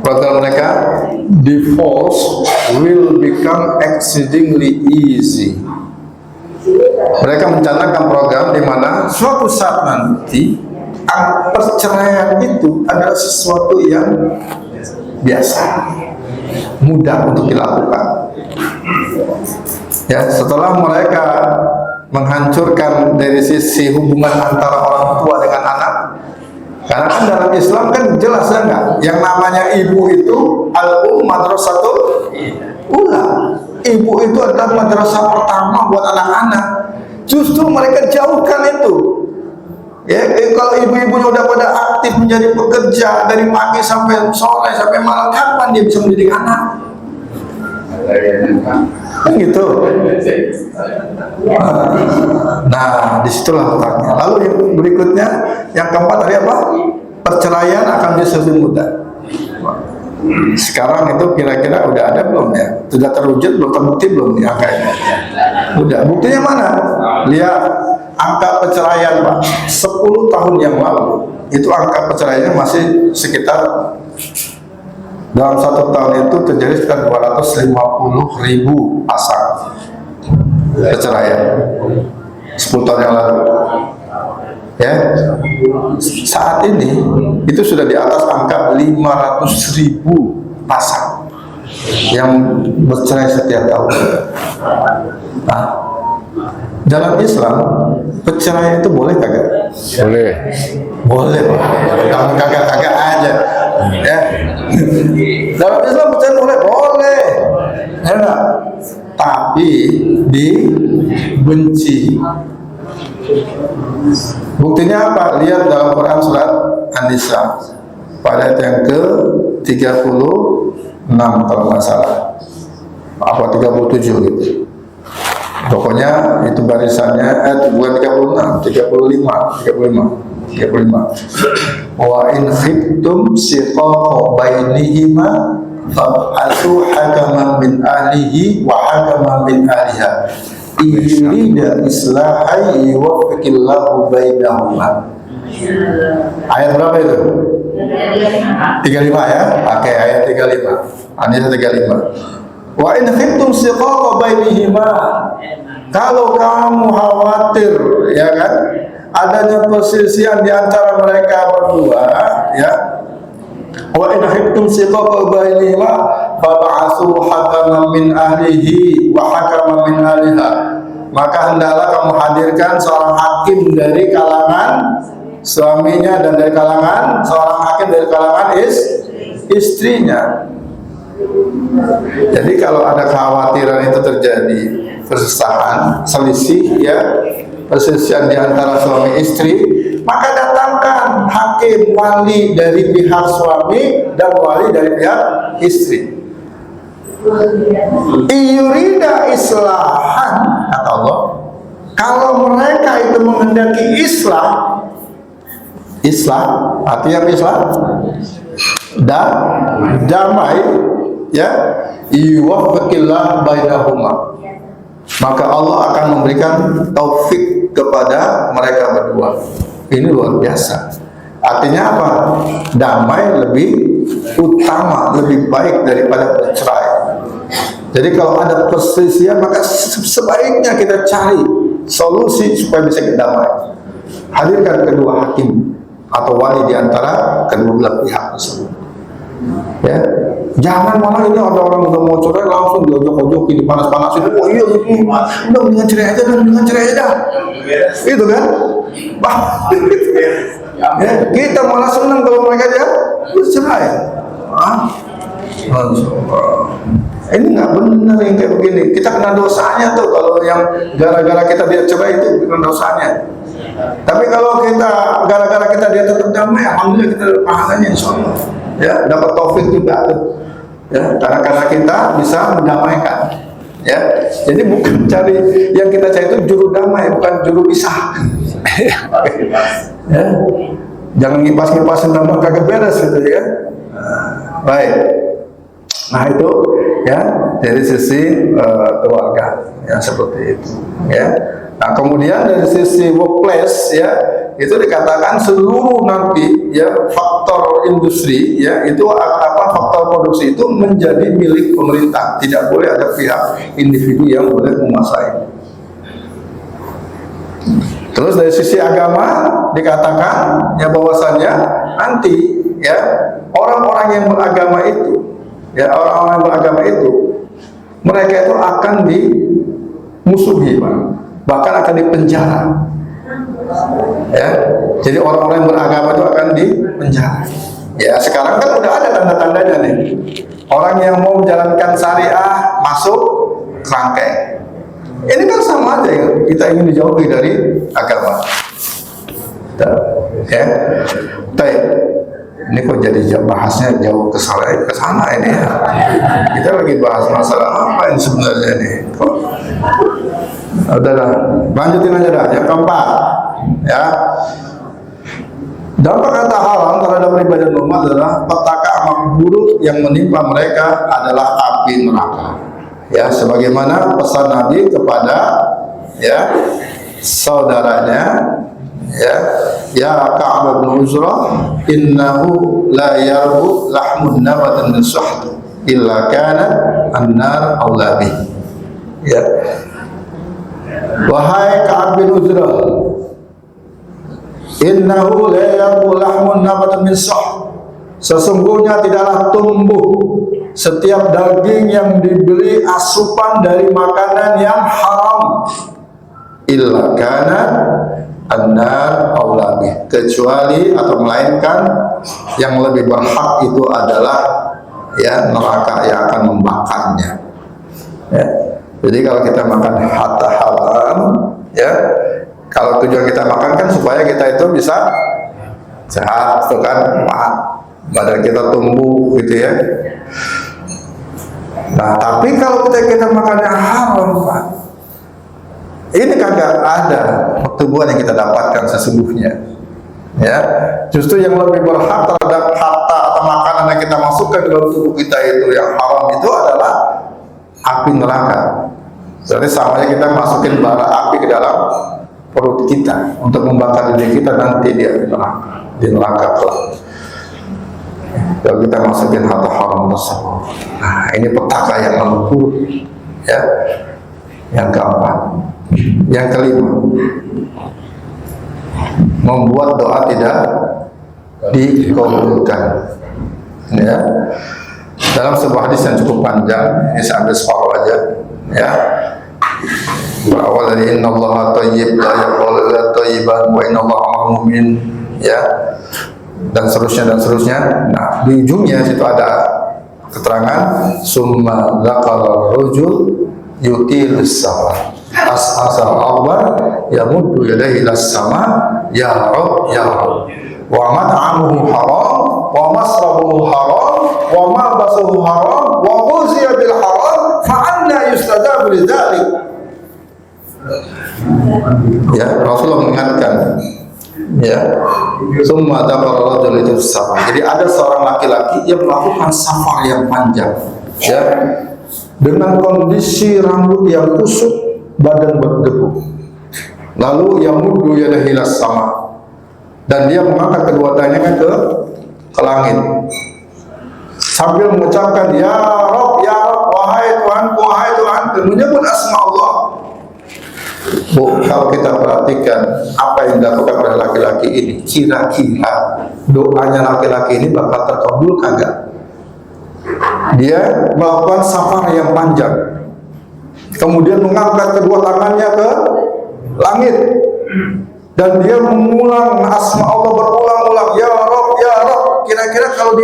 program mereka, divorce will become exceedingly easy. Mereka mencanangkan program di mana suatu saat nanti perceraian itu adalah sesuatu yang biasa, mudah untuk dilakukan. Ya, setelah mereka menghancurkan dari sisi hubungan antara orang tua dengan anak, karena kan dalam Islam kan jelas ya enggak, yang namanya ibu itu madrasatul ula. Ibu itu adalah madrasah pertama buat anak-anak. Justru mereka jauhkan itu. Ya, kalau ibu-ibunya udah pada aktif menjadi pekerja dari pagi sampai sore sampai malam, kapan dia bisa mendidik anak? Kan gitu. Nah, disitulah letaknya. Lalu yang berikutnya, yang keempat tadi apa? Perceraian akan bisa lebih mudah. Sekarang itu kira-kira udah ada belum ya? Sudah terwujud belum, terbukti belum nih angkanya? Udah, buktinya mana? Lihat angka perceraian Pak, 10 tahun yang lalu itu angka perceraiannya masih sekitar, dalam 1 tahun itu terjadi sekitar 250.000 pasang perceraian 10 tahun yang lalu. Ya, saat ini itu sudah di atas angka 500.000 pasang yang bercerai setiap tahun. Nah, dalam Islam perceraian itu boleh kagak? Boleh. Boleh, kalau kagak aja. Ya, dalam Islam perceraian boleh, ya, tapi dibenci. Buktinya apa? Lihat dalam Quran surat An-Nisa pada ayat yang ke-36 kalau nggak salah, apa 37 gitu. Pokoknya itu barisannya bukan 35. Wa in khiftum shiqaqa bainihima fab'athu hakaman min ahlihi wa hakaman min ahliha yurida islahan yuwaffiqillahu bainahuma. Ayat berapa itu? 35 ya? Oke, ayat 35. An-Nisa 35. Wa in khiftum shiqaqa bainihima, kalau kamu khawatir ya kan adanya perselisihan di antara mereka berdua ya, wa in khiftum shiqaqa bainihima fab'atsu hakaman min ahlihi wa hakaman min ahliha, maka hendaklah kamu hadirkan seorang hakim dari kalangan suaminya dan dari kalangan seorang hakim dari kalangan istrinya. Jadi kalau ada kekhawatiran itu terjadi perselisihan, selisih ya, perselisihan di antara suami istri, maka datangkan hakim wali dari pihak suami dan wali dari pihak istri. Iyurida islahan, kata Allah, kalau mereka itu menghendaki islah artinya islah dan damai ya, yuwaffiqillah bainahuma, maka Allah akan memberikan taufik kepada mereka berdua. Ini luar biasa. Artinya apa? Damai lebih utama, lebih baik daripada bercerai. Jadi kalau ada perselisihan, maka sebaiknya kita cari solusi supaya bisa damai. Hadirkan kedua hakim atau wali di antara kedua belah pihak tersebut. Ya, jangan malah ini ada orang udah mau cerai langsung diojok-ojokin, dipanas-panasin. Oh iya, udah mendingan cerai aja dah, itu kan? Ya, kita malah senang kalau mereka dia bercerai. Ini nggak benar yang kayak begini. Kita kena dosanya tuh kalau yang gara-gara kita dia cerai itu kena dosanya. Tapi kalau kita gara-gara kita dia tetap damai, alhamdulillah kita pahalanya insyaallah. Ya, dapat taufik juga tuh. Ya, karena kita bisa mendamaikan. Ya, jadi bukan cari yang kita cari itu juru damai, bukan juru pisah. Ya, jangan ngipas-ngipasin tambah kagak beres gitu ya. Baik. Nah itu ya dari sisi keluarga yang seperti itu. Ya. Nah kemudian dari sisi workplace ya, itu dikatakan seluruh nanti ya faktor industri ya itu faktor produksi itu menjadi milik pemerintah, tidak boleh ada pihak individu yang boleh menguasai. Terus dari sisi agama dikatakan ya bahwasannya nanti ya orang-orang yang beragama itu ya orang-orang yang beragama itu mereka itu akan dimusuhi, bahkan akan dipenjara. Ya, jadi orang-orang yang beragama itu akan dipenjara. Ya, sekarang kan udah ada tanda-tandanya nih. Orang yang mau menjalankan syariah masuk kerangkeng. Ini kan sama aja ya, kita ingin dijauhi dari agama. Ya, baik. Ini kok jadi bahasnya jauh ke sana ini ya. Kita lagi bahas masalah apa ini sebenarnya ini? Kok? Udahlah, lanjutin aja dah. Yang keempat, ya. Dampak kata haram terhadap riba dan umat adalah petaka amal buruk yang menimpa mereka adalah api neraka. Ya, sebagaimana pesan Nabi kepada ya saudaranya ya Ka'ab bin Uzrah, innahu la yarbu lahmun nabatan min suhd illa kana an-nar aula bih. Ya, wahai Ka'ab bin Uzrah, innahu la yarbu lahmun nabatan min suhd, sesungguhnya tidaklah tumbuh setiap daging yang dibeli asupan dari makanan yang haram illa kana an-nar aula bih, kecuali atau melainkan yang lebih berhak itu adalah ya neraka yang akan membakarnya. Ya. Jadi kalau kita makan harta haram ya, kalau tujuan kita makan kan supaya kita itu bisa sehat, tuh kan, badan kita tumbuh gitu ya. Nah, tapi kalau kita makan yang haram, Pak, ini kagak ada pertumbuhan yang kita dapatkan sesungguhnya. Ya, justru yang lebih berhak terhadap harta atau makanan yang kita masukkan ke dalam tubuh kita itu yang haram itu adalah api neraka. Jadi samanya kita masukin bara api ke dalam perut kita untuk membakar diri kita nanti di neraka kelak. Kalau kita masukin harta haram tersebut, nah ini petaka yang memburuk, ya. Yang keempat, yang kelima, membuat doa tidak dikabulkan. Ya, dalam sebuah hadis yang cukup panjang, ini saya ambil separuh aja. Ya, berawal dari Inna Allah Tayyib la yaqbalu illa Tayyiban wa Inna Allah Mu'min, ya, dan seterusnya. Nah, di ujungnya situ ada keterangan summa dzakara rajul yutilus sama asal awal yamuddu yadayhi ilas sama ya Rabb ya Rabb wa mat'amuhu haram wa masrabuhu haram wa malbasuhu haram wa ghuziya bil haram fa anna yustajabu lidzalik. Ya, Rasulullah mengingatkan, ya, summa dzakara rajul itu safar. Jadi ada seorang laki-laki yang melakukan safar yang panjang, ya, dengan kondisi rambut yang kusut, badan berdebu. Lalu yamuddu yadahi ilas sama, dan dia mengangkat kedua tangannya ke langit sambil mengucapkan ya Rabb, wahai Tuhanku, wahai Tuhanku, menyebut asma Allah. Bu, kalau kita perhatikan apa yang dilakukan oleh laki-laki ini, kira-kira doanya laki-laki ini bakal terkabul kagak? Dia melakukan safar yang panjang, kemudian mengangkat kedua tangannya ke langit, dan dia mengulang asma Allah berulang-ulang, ya Rabb, ya Rabb. Kira-kira kalau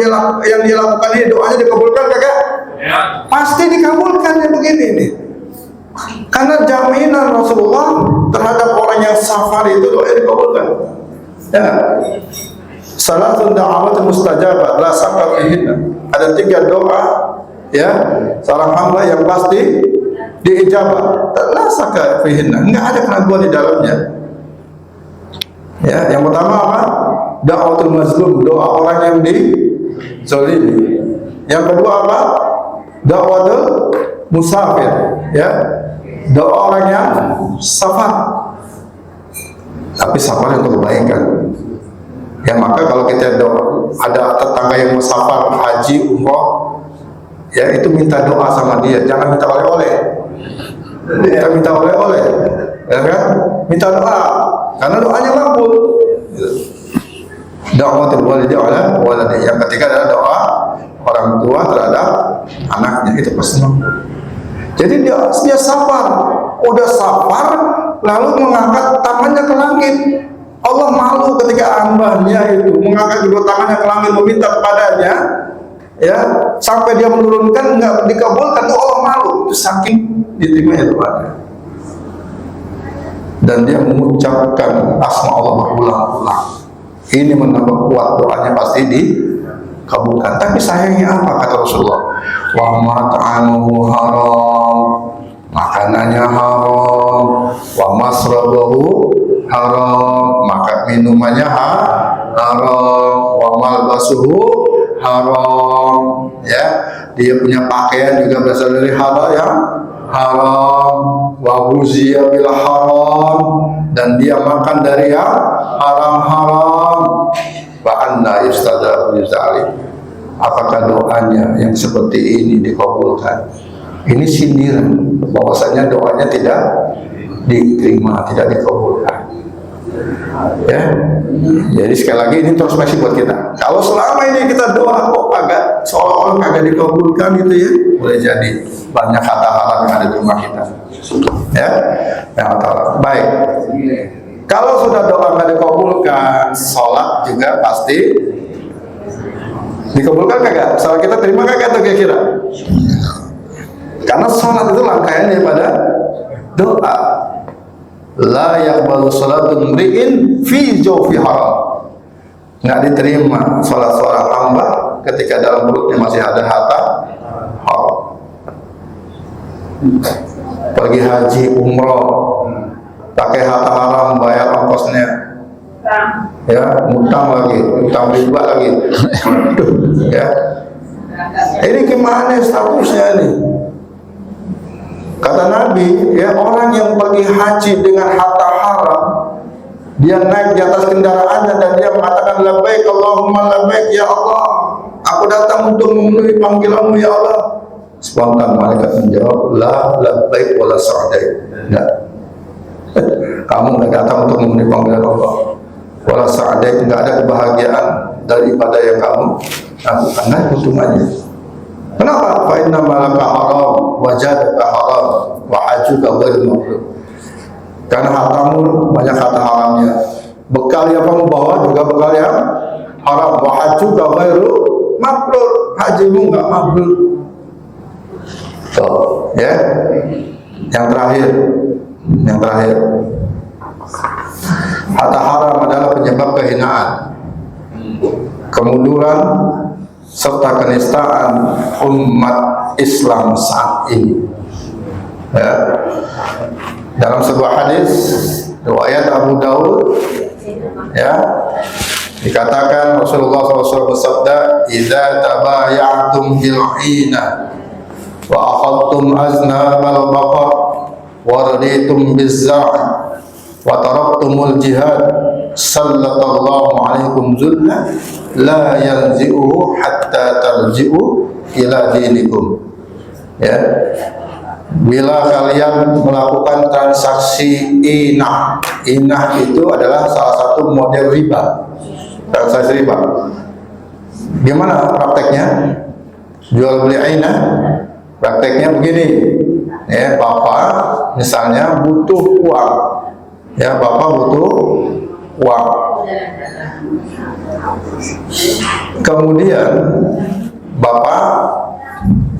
yang dia lakukan ini doanya dikabulkan kagak? Ya. Pasti dikabulkan yang begini nih. Karena jaminan Rasulullah terhadap orang yang safar itu doanya dikabulkan. Ya. Salatun da'awat mustajabah la syakka fihinna. Ada 3 doa, ya, seorang hamba yang pasti diijabah, la syakka fihinna, enggak ada keraguan di dalamnya. Ya, yang pertama apa? Da'watul mazlum, doa orang yang dizalimi. Yang kedua apa? Da'watul musafir, ya, doa orang yang safar. Tapi safar untuk kebaikan. Ya, maka kalau kita ada tetangga yang mau safar haji, umroh, ya, itu minta doa sama dia, jangan minta oleh-oleh. Kita minta oleh-oleh, ya kan? Minta doa, karena doanya makbul. Da'watul walidi ala waladi. Yang ketiga adalah doa orang tua terhadap anaknya, itu pasti makbul. Jadi dia safar, udah safar, lalu mengangkat tangannya ke langit. Allah malu ketika hambanya itu mengangkat kedua tangannya ke langit meminta kepadanya, ya, sampai dia menurunkan nggak dikabulkan, tuh Allah malu, itu saking diterimanya doanya. Dan dia mengucapkan asma Allah berulang-ulang. Ini menambah kuat doanya, pasti dikabulkan. Tapi sayangnya apa kata Rasulullah? Wa mat'amuhu haram, makanannya haram, wa masrabahu haram, maka minumannya haram, wa malbasuhu haram, ya, dia punya pakaian juga berasal dari halal yang haram, wa ghuziya bil haram, dan dia makan dari yang haram-haram. Wa anna yustajabu lidzalik. Apakah doanya yang seperti ini dikabulkan? Ini sindiran bahwasanya doanya tidak diterima, tidak dikabulkan. Ya, jadi sekali lagi ini introspeksi buat kita. Kalau selama ini kita doa kok agak seolah-olah kagak dikabulkan gitu ya, boleh jadi banyak kata haram yang ada di rumah kita. Ya, yang kata baik. Kalau sudah doa nggak dikabulkan, sholat juga pasti dikabulkan kagak? Sholat kita terima kagak tuh kira-kira? Karena sholat itu rangkaian daripada doa. la yaqbalu salatun mri'in fi jawfi haram. Nggak diterima salat seorang hamba ketika dalam perutnya masih ada harta haram. Pergi haji, umroh, pakai harta haram, bayar ongkosnya, ya, utang lagi, utang riba lagi. Ya, ini gimana statusnya ini? Kata Nabi, ya, orang yang pergi haji dengan harta haram, dia naik di atas kendaraannya dan dia mengatakan labbaik Allahumma labbaik, ya Allah, aku datang untuk memenuhi panggilanmu ya Allah. Spontan malaikat menjawab, la labbaik wala sa'daik. Enggak. Kamu enggak datang untuk memenuhi panggilan Allah. Wala sa'daik, enggak ada kebahagiaan daripada yang kamu lakukan. Nah, keuntungannya. Kenapa? Fa inna malaka haram, wajadaka haram, wa hajuka ghairu mabrur. Karena hartamu banyak harta haramnya. Bekal yang kamu bawa juga bekal yang haram. Wa hajuka ghairu mabrur. Hajimu enggak mabrur. So, ya. Yang terakhir. Harta haram adalah penyebab kehinaan, kemunduran, serta kenistaan umat Islam saat ini. Ya. Dalam sebuah hadis riwayat Abu Daud, ya, dikatakan Rasulullah SAW bersabda, "Idza tabaya'tum bil-'ina wa akhadtum aznabal baqar wa raditum biz-zar'i wa taraktumul jihad sallallahu alaikum zulna la yanzi'uhu hatta tarji'u ila dinikum." Ya, bila kalian melakukan transaksi inah itu adalah salah satu model riba, transaksi riba. Gimana prakteknya? Jual beli inah, prakteknya begini, ya, bapak misalnya butuh uang, ya, bapak butuh uang, kemudian bapak,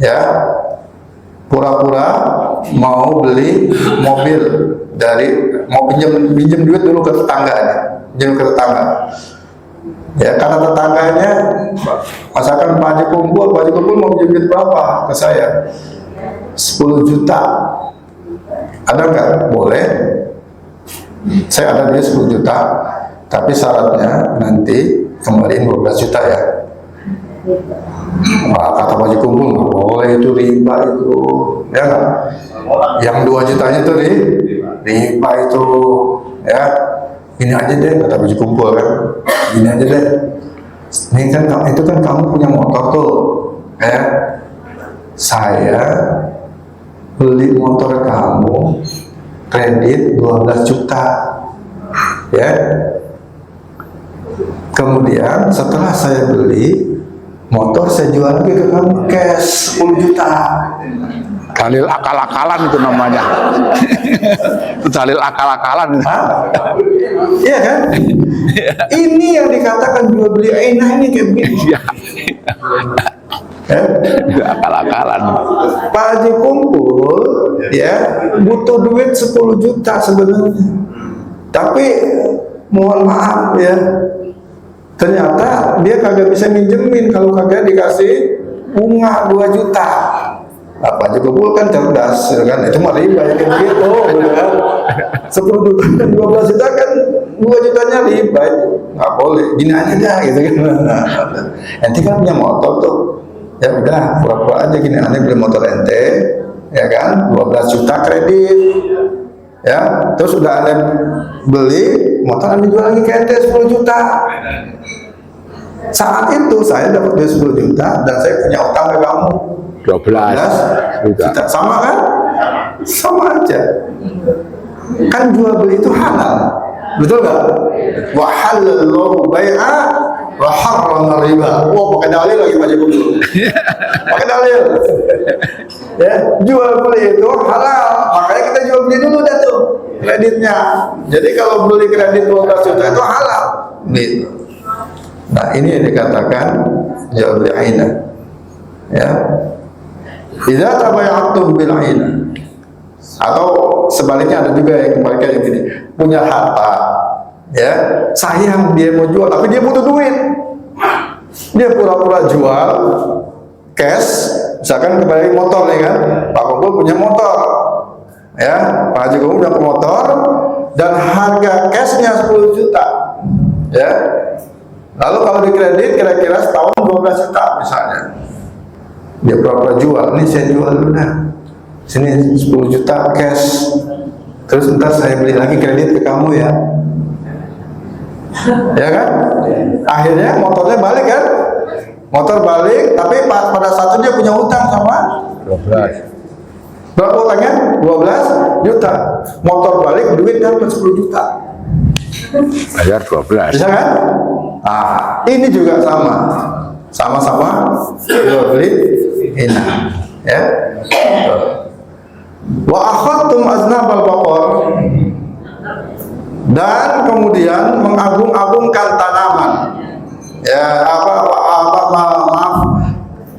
ya, pura-pura mau beli mobil mau pinjam duit dulu ke tetangganya, ya, karena tetangganya masakan Pak Haji Kumpul mau pinjam duit berapa ke saya? 10 juta. Ada nggak? Boleh. Saya ada duit 10 juta, tapi syaratnya nanti kembaliin 12 juta ya. Wah, kata Pak Haji Kumpul nggak boleh, itu riba itu, ya nggak? Yang 2 jutanya itu riba itu, ya. Ini aja deh, kata Pak Haji Kumpul kan, ini aja deh. Ini kan itu kan kamu punya motor tuh, ya. Saya beli motor kamu kredit 12 juta, ya. Kemudian setelah saya beli motor, saya jual lagi ke kamu cash 10 juta. Dalil akal-akalan itu namanya. Itu dalil akal-akalan. Iya kan? Ini yang dikatakan jual beli ainah ini kayak begini. Akal-akalan. Pak Haji Kumpul, ya, butuh duit 10 juta sebenarnya. Tapi mohon maaf ya, ternyata dia kagak bisa minjemin kalau kagak dikasih bunga 2 juta. Pak Haji Kumpul kan cerdas, ya kan? Itu mah riba ya kan gitu, ya kan? 10 juta dan 12 juta kan 2 jutanya riba itu. Nggak boleh, gini aja dah gitu kan. Ente kan punya motor tuh. Ya udah, pura-pura aja gini, aneh beli motor ente, ya kan, 12 juta kredit, ya, terus udah aneh beli motor, aneh jual lagi ke ente 10 juta. Saat itu saya dapat duit 10 juta dan saya punya utang ke kamu 12 juta. Sama kan? Sama aja. Kan jual beli itu halal, betul nggak? Wa halallahu bai'a wa harrama riba. Wah, pakai dalil lagi Pak Jokowi. Pakai dalil. Ya, jual beli itu halal. Makanya kita jual beli dulu dah tuh kreditnya. Jadi kalau beli kredit 12 juta itu halal. Gitu. Nah, ini yang dikatakan jual beli ainah. Ya. Idza tabaya'tum bil ainah. Atau sebaliknya ada juga yang kebalikan yang gini, punya harta, ya sayang dia mau jual tapi dia butuh duit, dia pura-pura jual cash, misalkan kembali motor nih kan, Pak Kumpul punya motor, ya Pak Haji Kumpul punya motor dan harga cashnya 10 juta, ya lalu kalau di kredit kira-kira setahun 12 juta misalnya, dia pura-pura jual, ini saya jual dulu dah, sini 10 juta cash, terus ntar saya beli lagi kredit ke kamu ya, ya kan? Akhirnya motornya balik kan? Motor balik, tapi pada saat itu dia punya hutang sama 12. berapa hutangnya? 12 juta. Motor balik, duit dapat 10 juta. Bayar 12. Bisa kan? Nah, ini juga sama. Sama-sama jual beli ini. Ya. Wa akhadtum aznabal baqar, dan kemudian mengagung-agungkan tanaman, ya maaf,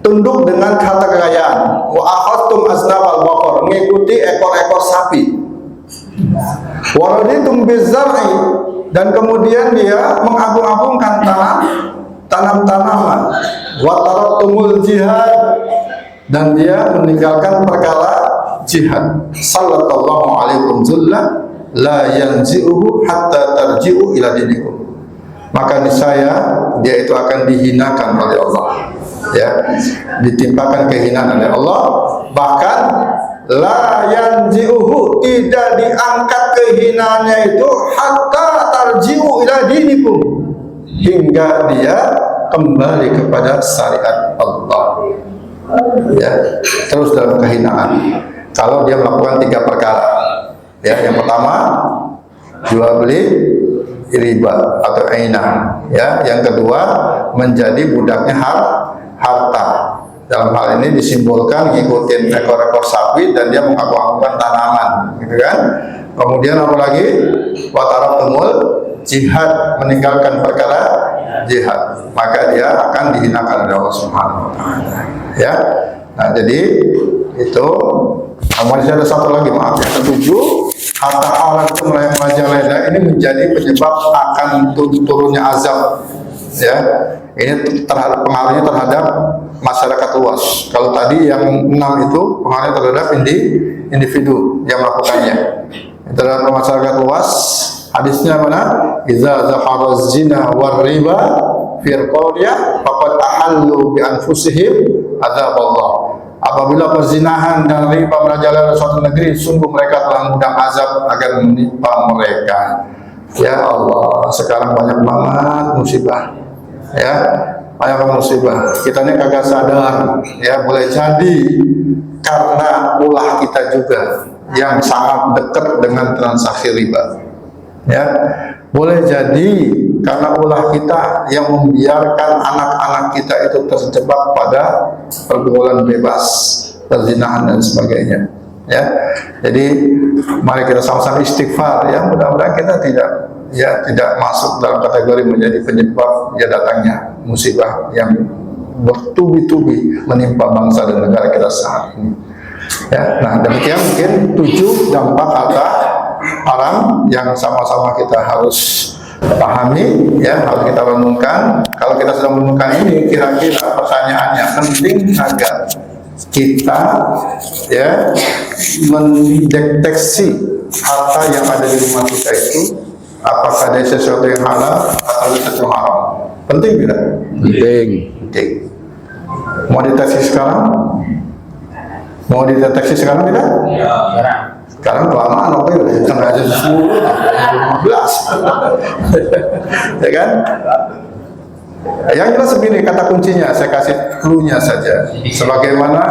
tunduk dengan harta kekayaan. Wa akhadtum aznabal baqar, mengikuti ekor-ekor sapi. Wa raditum bizar'i, dan kemudian dia mengagung-agungkan tanam-tanaman. Wa taraktumul jihad, dan dia meninggalkan perkara jihad. Sallallahu alaikum zullah la yanzi'uhu hatta tarji'u ila dinikum, maka niscaya dia itu akan dihinakan oleh Allah, ya ditimpakan kehinaan oleh Allah, bahkan la yanzi'uhu, tidak diangkat kehinaannya itu hatta tarji'u ila dinikum, hingga dia kembali kepada syariat Allah, ya terus dalam kehinaan kalau dia melakukan 3 perkara. Ya, yang pertama jual beli riba atau ainah, ya. Yang kedua menjadi budaknya harta. Dalam hal ini disimbolkan ngikutin ekor-ekor sapi dan dia mengagung-agungkan tanaman, gitu kan? Kemudian apa lagi? Wa taraktumul jihad, meninggalkan perkara jihad, maka dia akan dihinakan oleh Allah Subhanahu wa taala. Ya. Nah, jadi itu. Masih ada satu lagi, maaf, yang ketujuh, harta haram itu merajalela, ini menjadi penyebab akan turunnya azab, ya. Ini terhadap pengaruhnya terhadap masyarakat luas. Kalau tadi yang 6 itu pengaruhnya terhadap individu yang melakukannya. Terhadap masyarakat luas, hadisnya mana? Iza zahara zina war riba fil qaryah faqad ahallu bi anfusihim azab Allah. Apabila perzinahan dan riba merajalela suatu negeri, sungguh mereka telah mengundang azab agar menimpa mereka. Ya Allah, sekarang banyak banget musibah, ya banyak banget musibah. Kita ini kagak sadar, ya boleh jadi karena ulah kita juga yang sangat dekat dengan transaksi riba, ya boleh jadi karena ulah kita yang membiarkan anak-anak kita itu terjebak pada pergaulan bebas, perzinahan dan sebagainya, ya. Jadi mari kita sama-sama istighfar, ya mudah-mudahan kita tidak masuk dalam kategori menjadi penyebab ya datangnya musibah yang bertubi-tubi menimpa bangsa dan negara kita saat ini, ya. Nah, demikian mungkin 7 dampak harta haram yang sama-sama kita harus pahami, ya harus kita renungkan. Kalau kita sudah merenungkan ini, kira-kira pertanyaannya, penting agar kita ya mendeteksi harta yang ada di rumah kita itu apakah ada sesuatu yang halal atau sesuatu yang haram. Penting tidak? Penting. Penting. Mau deteksi sekarang? Mau deteksi sekarang tidak? Ya. Sekarang kelamaan, oke, udah aja 10, 15, ya kan? Yang jelas begini, kata kuncinya, saya kasih clue-nya saja. Sebagaimana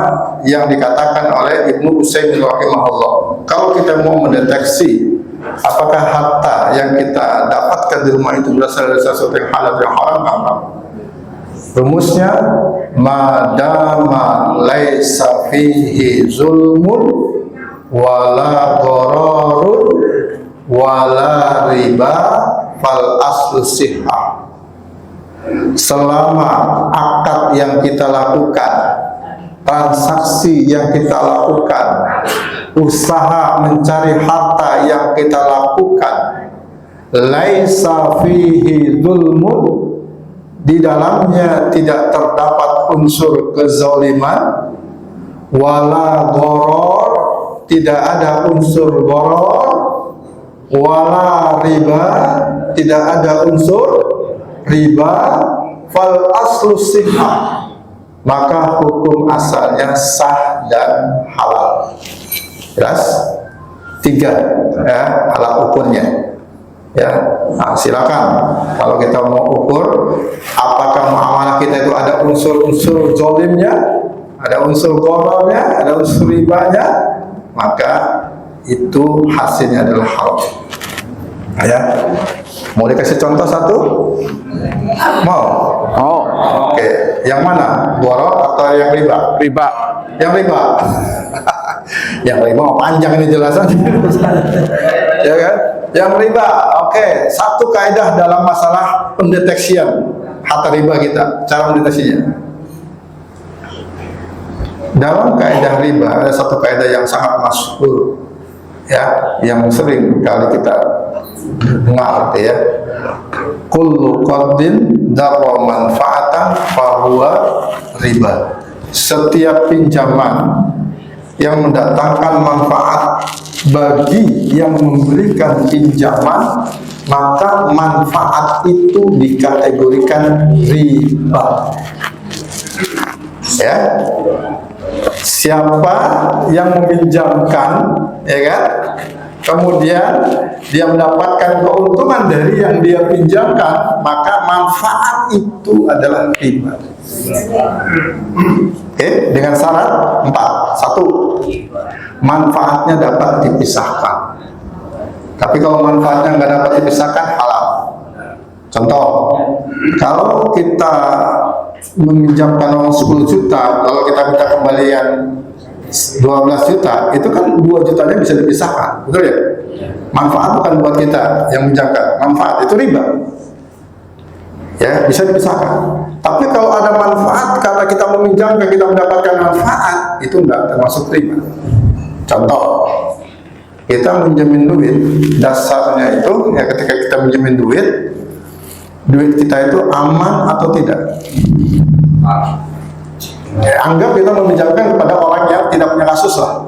yang dikatakan oleh Ibnu Utsaimin rahimahullah, kalau kita mau mendeteksi apakah harta yang kita dapatkan di rumah itu berasal dari sesuatu yang halal atau yang haram, rumusnya, madama laisa fihi zulmun wala ghararun wala riba fal aslu sihha. Selama akad yang kita lakukan, transaksi yang kita lakukan usaha mencari harta yang kita lakukan laisa fihi dzulmun, di dalamnya tidak terdapat unsur kezaliman, wala gharar, tidak ada unsur gharar, wala riba, tidak ada unsur riba, fal aslu sihah, maka hukum asalnya sah dan halal. Jelas? 3 ya, alat ukurnya. Ya, nah, silakan kalau kita mau ukur apakah muamalah kita itu ada unsur-unsur zalimnya, ada unsur ghararnya, ada unsur ribanya, maka itu hasilnya adalah halal. Ya, mau dikasih contoh satu? Mau? Oh, Oke, yang mana? Gharar atau yang riba? riba. Yang riba. Yang riba mau panjang ini jelasannya. Ya kan? Yang riba. Oke, satu kaidah dalam masalah pendeteksian harta riba kita, cara mendeteksinya. Dalam kaidah riba ada satu kaidah yang sangat masyhur, ya, yang sering kali kita dengar, ya. Kullu qardin darra manfaatan fahuwa riba. Setiap pinjaman yang mendatangkan manfaat bagi yang memberikan pinjaman, maka manfaat itu dikategorikan riba. Ya, siapa yang meminjamkan, ya kan, kemudian dia mendapatkan keuntungan dari yang dia pinjamkan, maka manfaat itu adalah riba. Oke, dengan syarat 4. 1, manfaatnya dapat dipisahkan. Tapi kalau manfaatnya nggak dapat dipisahkan, halal. Contoh, kalau kita meminjamkan uang 10 juta, lalu kita minta kembalian 12 juta, itu kan 2 jutanya bisa dipisahkan, betul ya? Manfaat bukan buat kita yang minjamkan, manfaat itu riba. Ya, bisa dipisahkan. Tapi kalau ada manfaat karena kita meminjamkan, kita mendapatkan manfaat, itu enggak termasuk riba. Contoh, kita minjemin duit, dasarnya itu ya ketika kita minjemin duit kita itu aman atau tidak? Ya, anggap kita meminjamkan kepada orang yang tidak punya kasus lah,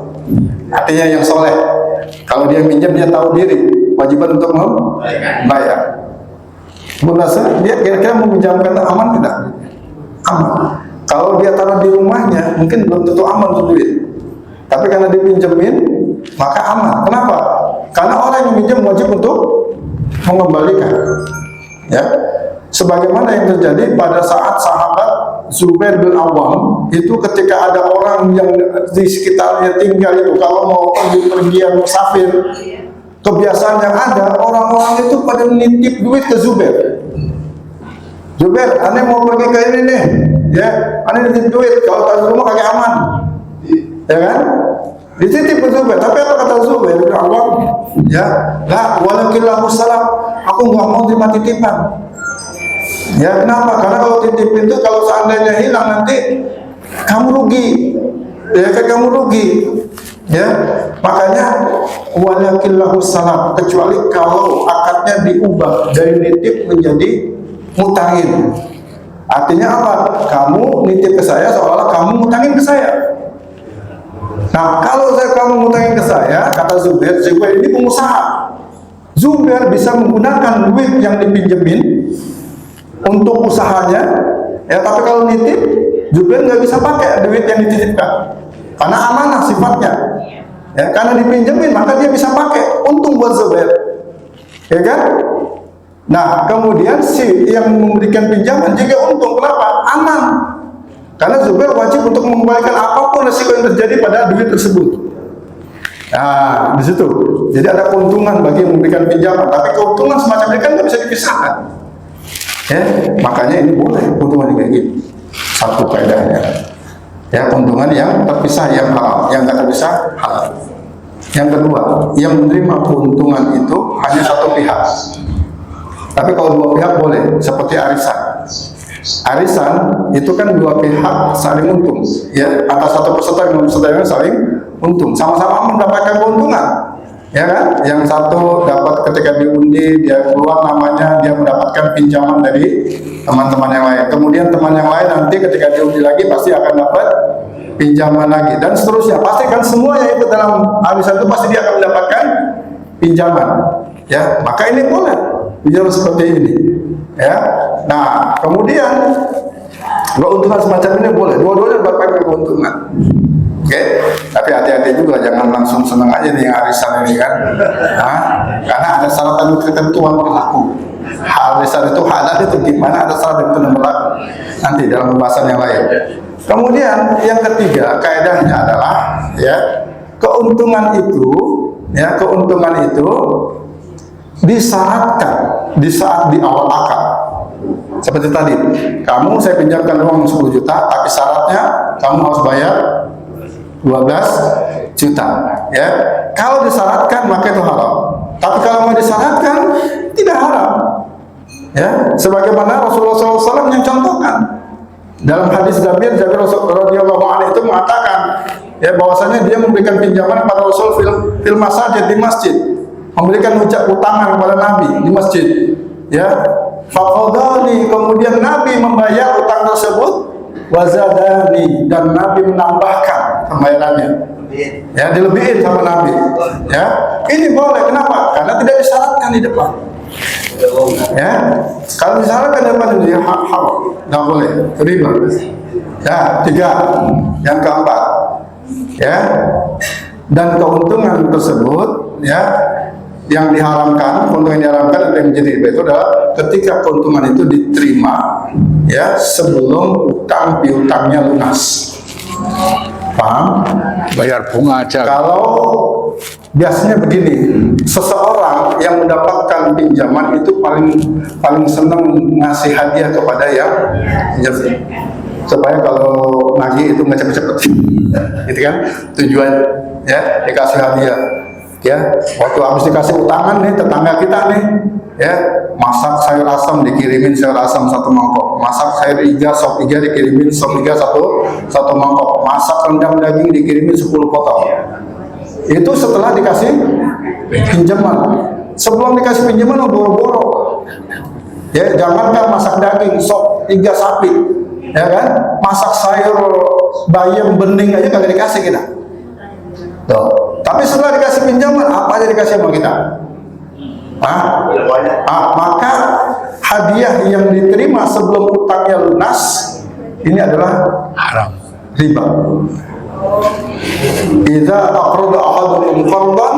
artinya yang soleh. Kalau dia minjam, dia tahu diri, wajiban untuk membayar. Berdasar dia kira-kira meminjamkan aman tidak? Aman. Kalau dia taruh di rumahnya, mungkin belum tentu aman untuk duit. Tapi karena dipinjemin, maka aman. Kenapa? Karena orang yang minjem wajib untuk mengembalikan. Ya, sebagaimana yang terjadi pada saat sahabat Zubair bin Awam itu, ketika ada orang yang di sekitarnya tinggal itu kalau mau pergi-pergian musafir, kebiasaan yang ada orang-orang itu pada nitip duit ke Zubair. Zubair, aneh mau pergi ke ini nih, ya, aneh nitip duit, kalau tak di rumah kagak aman, ya kan? Dititip ke Zubair, tapi apa kata Zubair bin Awam? Ya, lah, walakillahu salam, aku nggak mau terima titipan. Ya, kenapa? Karena kalau titip itu kalau seandainya hilang nanti kamu rugi, ya kan, kamu rugi. Ya, makanya walakillahu salam, kecuali kalau akadnya diubah dari nitip menjadi mutangin. Artinya apa? Kamu nitip ke saya seolah kamu mutangin ke saya. Nah, kalau kamu mutangin ke saya, kata Zubair ini pengusaha. Zubair bisa menggunakan duit yang dipinjemin untuk usahanya, ya, tapi kalau nitip, Zubair nggak bisa pakai duit yang dititipkan. Karena amanah sifatnya, ya, karena dipinjemin maka dia bisa pakai, untung buat Zubair, ya kan? Nah, kemudian si yang memberikan pinjaman juga untung. Kenapa? Aman, karena Zubair wajib untuk mengembalikan apapun resiko yang terjadi pada duit tersebut. Nah, di situ, jadi ada keuntungan bagi yang memberikan pinjaman, tapi keuntungan semacam ini kan nggak bisa dipisahkan. Ya, makanya ini boleh keuntungan kayak gitu. Satu kaidahnya. Ya, keuntungan yang terpisah yang halal, yang nggak terpisah halal. Yang kedua, yang menerima keuntungan itu hanya satu pihak. Tapi kalau dua pihak boleh, seperti arisan. Arisan itu kan dua pihak saling untung, ya, antara satu peserta dengan peserta yang saling untung, sama-sama mendapatkan keuntungan, ya kan? Yang satu dapat ketika diundi, dia keluar namanya, dia mendapatkan pinjaman dari teman-teman yang lain. Kemudian teman yang lain nanti ketika diundi lagi pasti akan dapat pinjaman lagi, dan seterusnya. Pasti kan semua yang ikut dalam arisan itu pasti dia akan mendapatkan pinjaman, ya. Maka ini boleh pinjaman seperti ini, ya. Nah, kemudian keuntungan semacam ini boleh, dua-duanya mendapatkan keuntungan. Oke, tapi hati-hati juga, jangan langsung senang aja nih arisan ini kan. Nah, karena ada syarat dan ketentuan berlaku. Arisan itu halal itu gimana, ada syarat dan ketentuan berlaku. Nanti dalam pembahasan yang lain. Kemudian yang ketiga kaidahnya adalah, ya, keuntungan itu disyaratkan di saat di awal akad. Seperti tadi, saya pinjamkan uang 10 juta, tapi syaratnya kamu harus bayar 12 juta, ya. Kalau disyaratkan maka itu haram. Tapi kalau mau disyaratkan tidak haram, ya. Sebagaimana Rasulullah SAW yang contohkan dalam hadis Jabir radhiyallahu anhu itu mengatakan, ya, bahwasanya dia memberikan pinjaman pada Rasul fil masajid, di masjid, memberikan utangan kepada Nabi di masjid, ya. Faqadani, kemudian Nabi membayar utang tersebut, wazadani, dan Nabi menambahkan pembayarannya, ya, dilebihin sama Nabi, ya. Ini boleh, kenapa? Karena tidak disyaratkan di depan, ya. Kalau disyaratkan di depan itu haram, nggak boleh, riba. Ya, 3. Yang keempat, ya, dan keuntungan tersebut, ya, yang diharamkan, keuntungan yang diharamkan atau yang menjadi riba itu adalah ketika keuntungan itu diterima, ya, sebelum utang piutangnya lunas. Paham? Bayar bunga aja. Kalau biasanya begini, seseorang yang mendapatkan pinjaman itu paling senang ngasih hadiah kepada yang pinjam, supaya kalau nagih itu nggak cepet-cepet, gitu kan? Tujuan, ya, dikasih hadiah. Ya, waktu habis dikasih utangan nih, tetangga kita nih, ya, masak sayur asam dikirimin sayur asam 1 mangkok, masak sayur iga sop iga dikirimin sop iga satu mangkok, masak rendang daging dikirimin 10 potong. Itu setelah dikasih pinjaman. Sebelum dikasih pinjaman boro-boro, ya, jangankan masak daging sop iga sapi, ya kan, masak sayur bayam bening aja kagak dikasih kita. Tuh. Tapi setelah dikasih pinjaman, apa aja dikasih sama kita? Maka hadiah yang diterima sebelum utangnya lunas ini adalah Haram. riba. Idza aqrada ahadukum qardan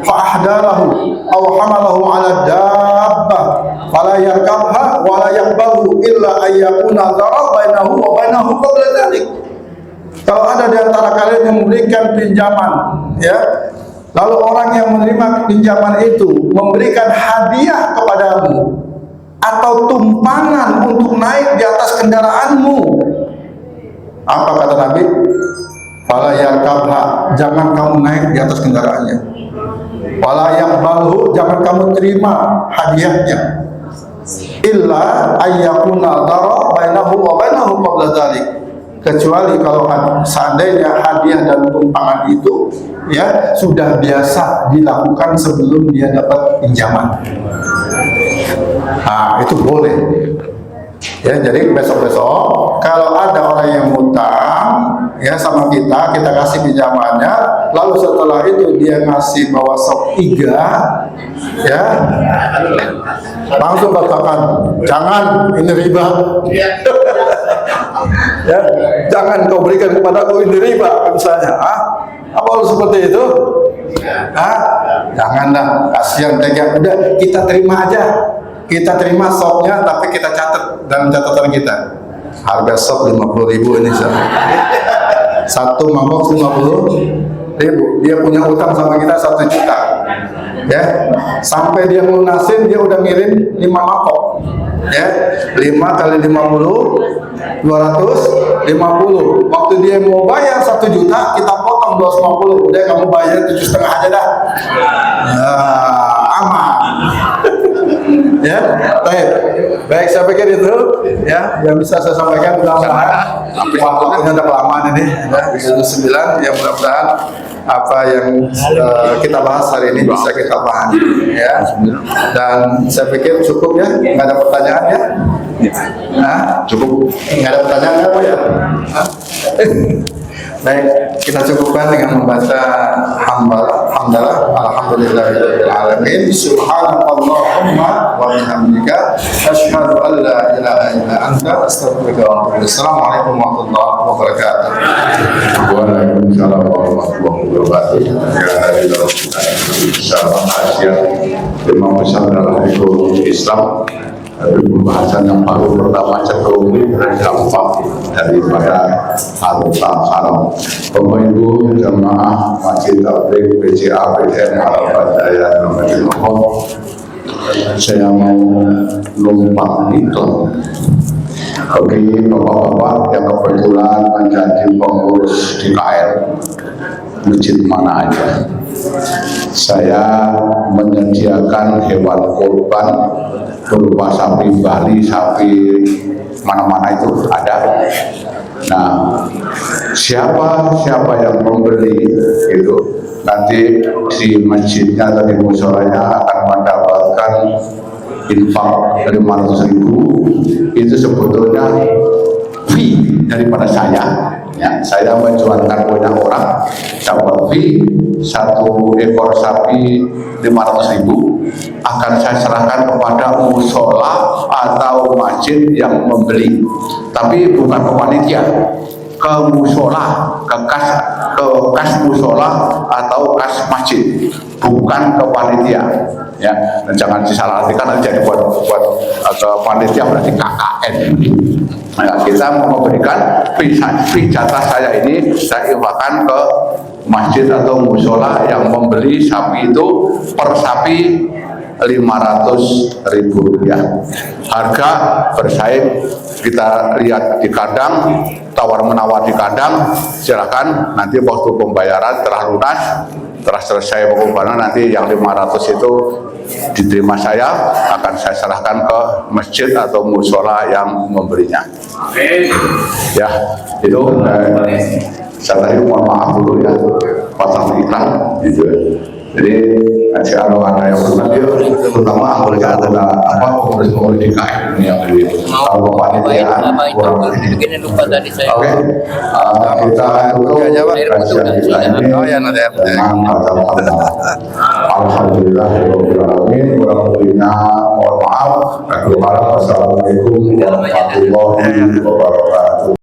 fa ahdalahu aw hamalahu 'ala dabbah fala yarkabha wa la yaqbalu illa ayyakuna dhara bainahu wa bainahu qabla dzalik. Kalau ada di antara kalian yang memberikan pinjaman, ya, lalu orang yang menerima pinjaman itu memberikan hadiah kepadamu atau tumpangan untuk naik di atas kendaraanmu, apa kata Nabi? Fala yarkabha, jangan kamu naik di atas kendaraannya. Fala yaqbalhu, jangan kamu terima hadiahnya. Illa ayyakuna dhara bainahu wa bainahu qabla dzalik. Kecuali kalau seandainya hadiah dan tumpangan itu, ya, sudah biasa dilakukan sebelum dia dapat pinjaman. Nah, itu boleh. Ya, jadi besok-besok kalau ada orang yang ngutang, ya, sama kita kasih pinjamannya, lalu setelah itu dia ngasih bawa sop iga, ya, langsung katakan, jangan, ini riba. Ya, jangan kau berikan kepadaku, ini riba, misalnya. Apa harus seperti itu? Janganlah, kasihan, tega. Udah, kita terima aja. Kita terima sopnya, tapi kita catat dalam catatan kita. Harga sop 50.000 ini, satu mangkok 50.000. Dia punya utang sama kita 1 juta. Ya, sampai dia melunasin, dia udah ngirim 5 mangkok. Ya, 5 kali 50, 250. Waktu dia mau bayar 1 juta, kita potong 250. Udah, kamu bayar 7,5 aja dah. Aman. Ya, baik, saya pikir itu, ya, yang bisa saya sampaikan. Mudah-mudahan waktunya ada kelamaan ini, ya, 9, yang mudah-mudahan apa yang kita bahas hari ini bisa kita pahami ya. Dan saya pikir cukup ya, nggak ada pertanyaan ya. Nah, Cukup. nggak ada pertanyaan apa ya? Hah? Baik, kita cukupkan dengan membaca hamdalah alhamdulillahirabbil alamin subhanakallahumma wa bihamdika asyhadu an la ilaha illa anta astaghfiruka wa atubu ilaik. Assalamualaikum warahmatullahi wabarakatuh. Waalaikumsalam warahmatullahi wabarakatuh. Ya Allah, salam Asia. Terima besar dalam ekonomi Islam. Pembahasan yang baru pertama cenderung gampang daripada harta haram. Bapak Ibu jamaah Masjid Tabligh BCA PTN Harapan Daya Ramadan Lombok, saya mau numpang itu bagi bapak-bapak yang kebetulan menjadi pengurus di KL masjid mana aja. Saya menyediakan hewan kurban berupa sapi Bali, sapi mana-mana itu ada. Nah, siapa yang membeli itu nanti di masjidnya atau di musholanya akan mendapatkan infak 500.000. Itu sebetulnya fee daripada saya. Ya, saya menjualkan punya orang dapat fee 1 ekor sapi 500.000 akan saya serahkan kepada musola atau masjid yang membeli, tapi bukan ke panitia, ke musola, ke kas musola atau kas masjid, bukan ke panitia. Ya, dan jangan disalahartikan nanti jadi buat ke panitia berarti KKN. Nah, kita mau memberikan fee jatah saya ini saya infakkan ke masjid atau musola yang membeli sapi itu per sapi 500.000 rupiah. Harga bersaing, kita lihat di kandang, tawar menawar di kandang. Silakan nanti waktu pembayaran telah lunas, telah selesai pengumpulan, nanti yang 500 itu diterima saya, akan saya serahkan ke masjid atau musola yang membelinya. Ya, itu saya tadi mohon maaf dulu ya, pasang iklan gitu. Jadi ada yang benar dia, terutama anggota pengurus di KM ini yang lebih kalau panitia kurang ini. Oke, kita tutup kajian kita ini dengan alhamdulillah kurang lebihnya mohon maaf. Assalamualaikum warahmatullahi wabarakatuh.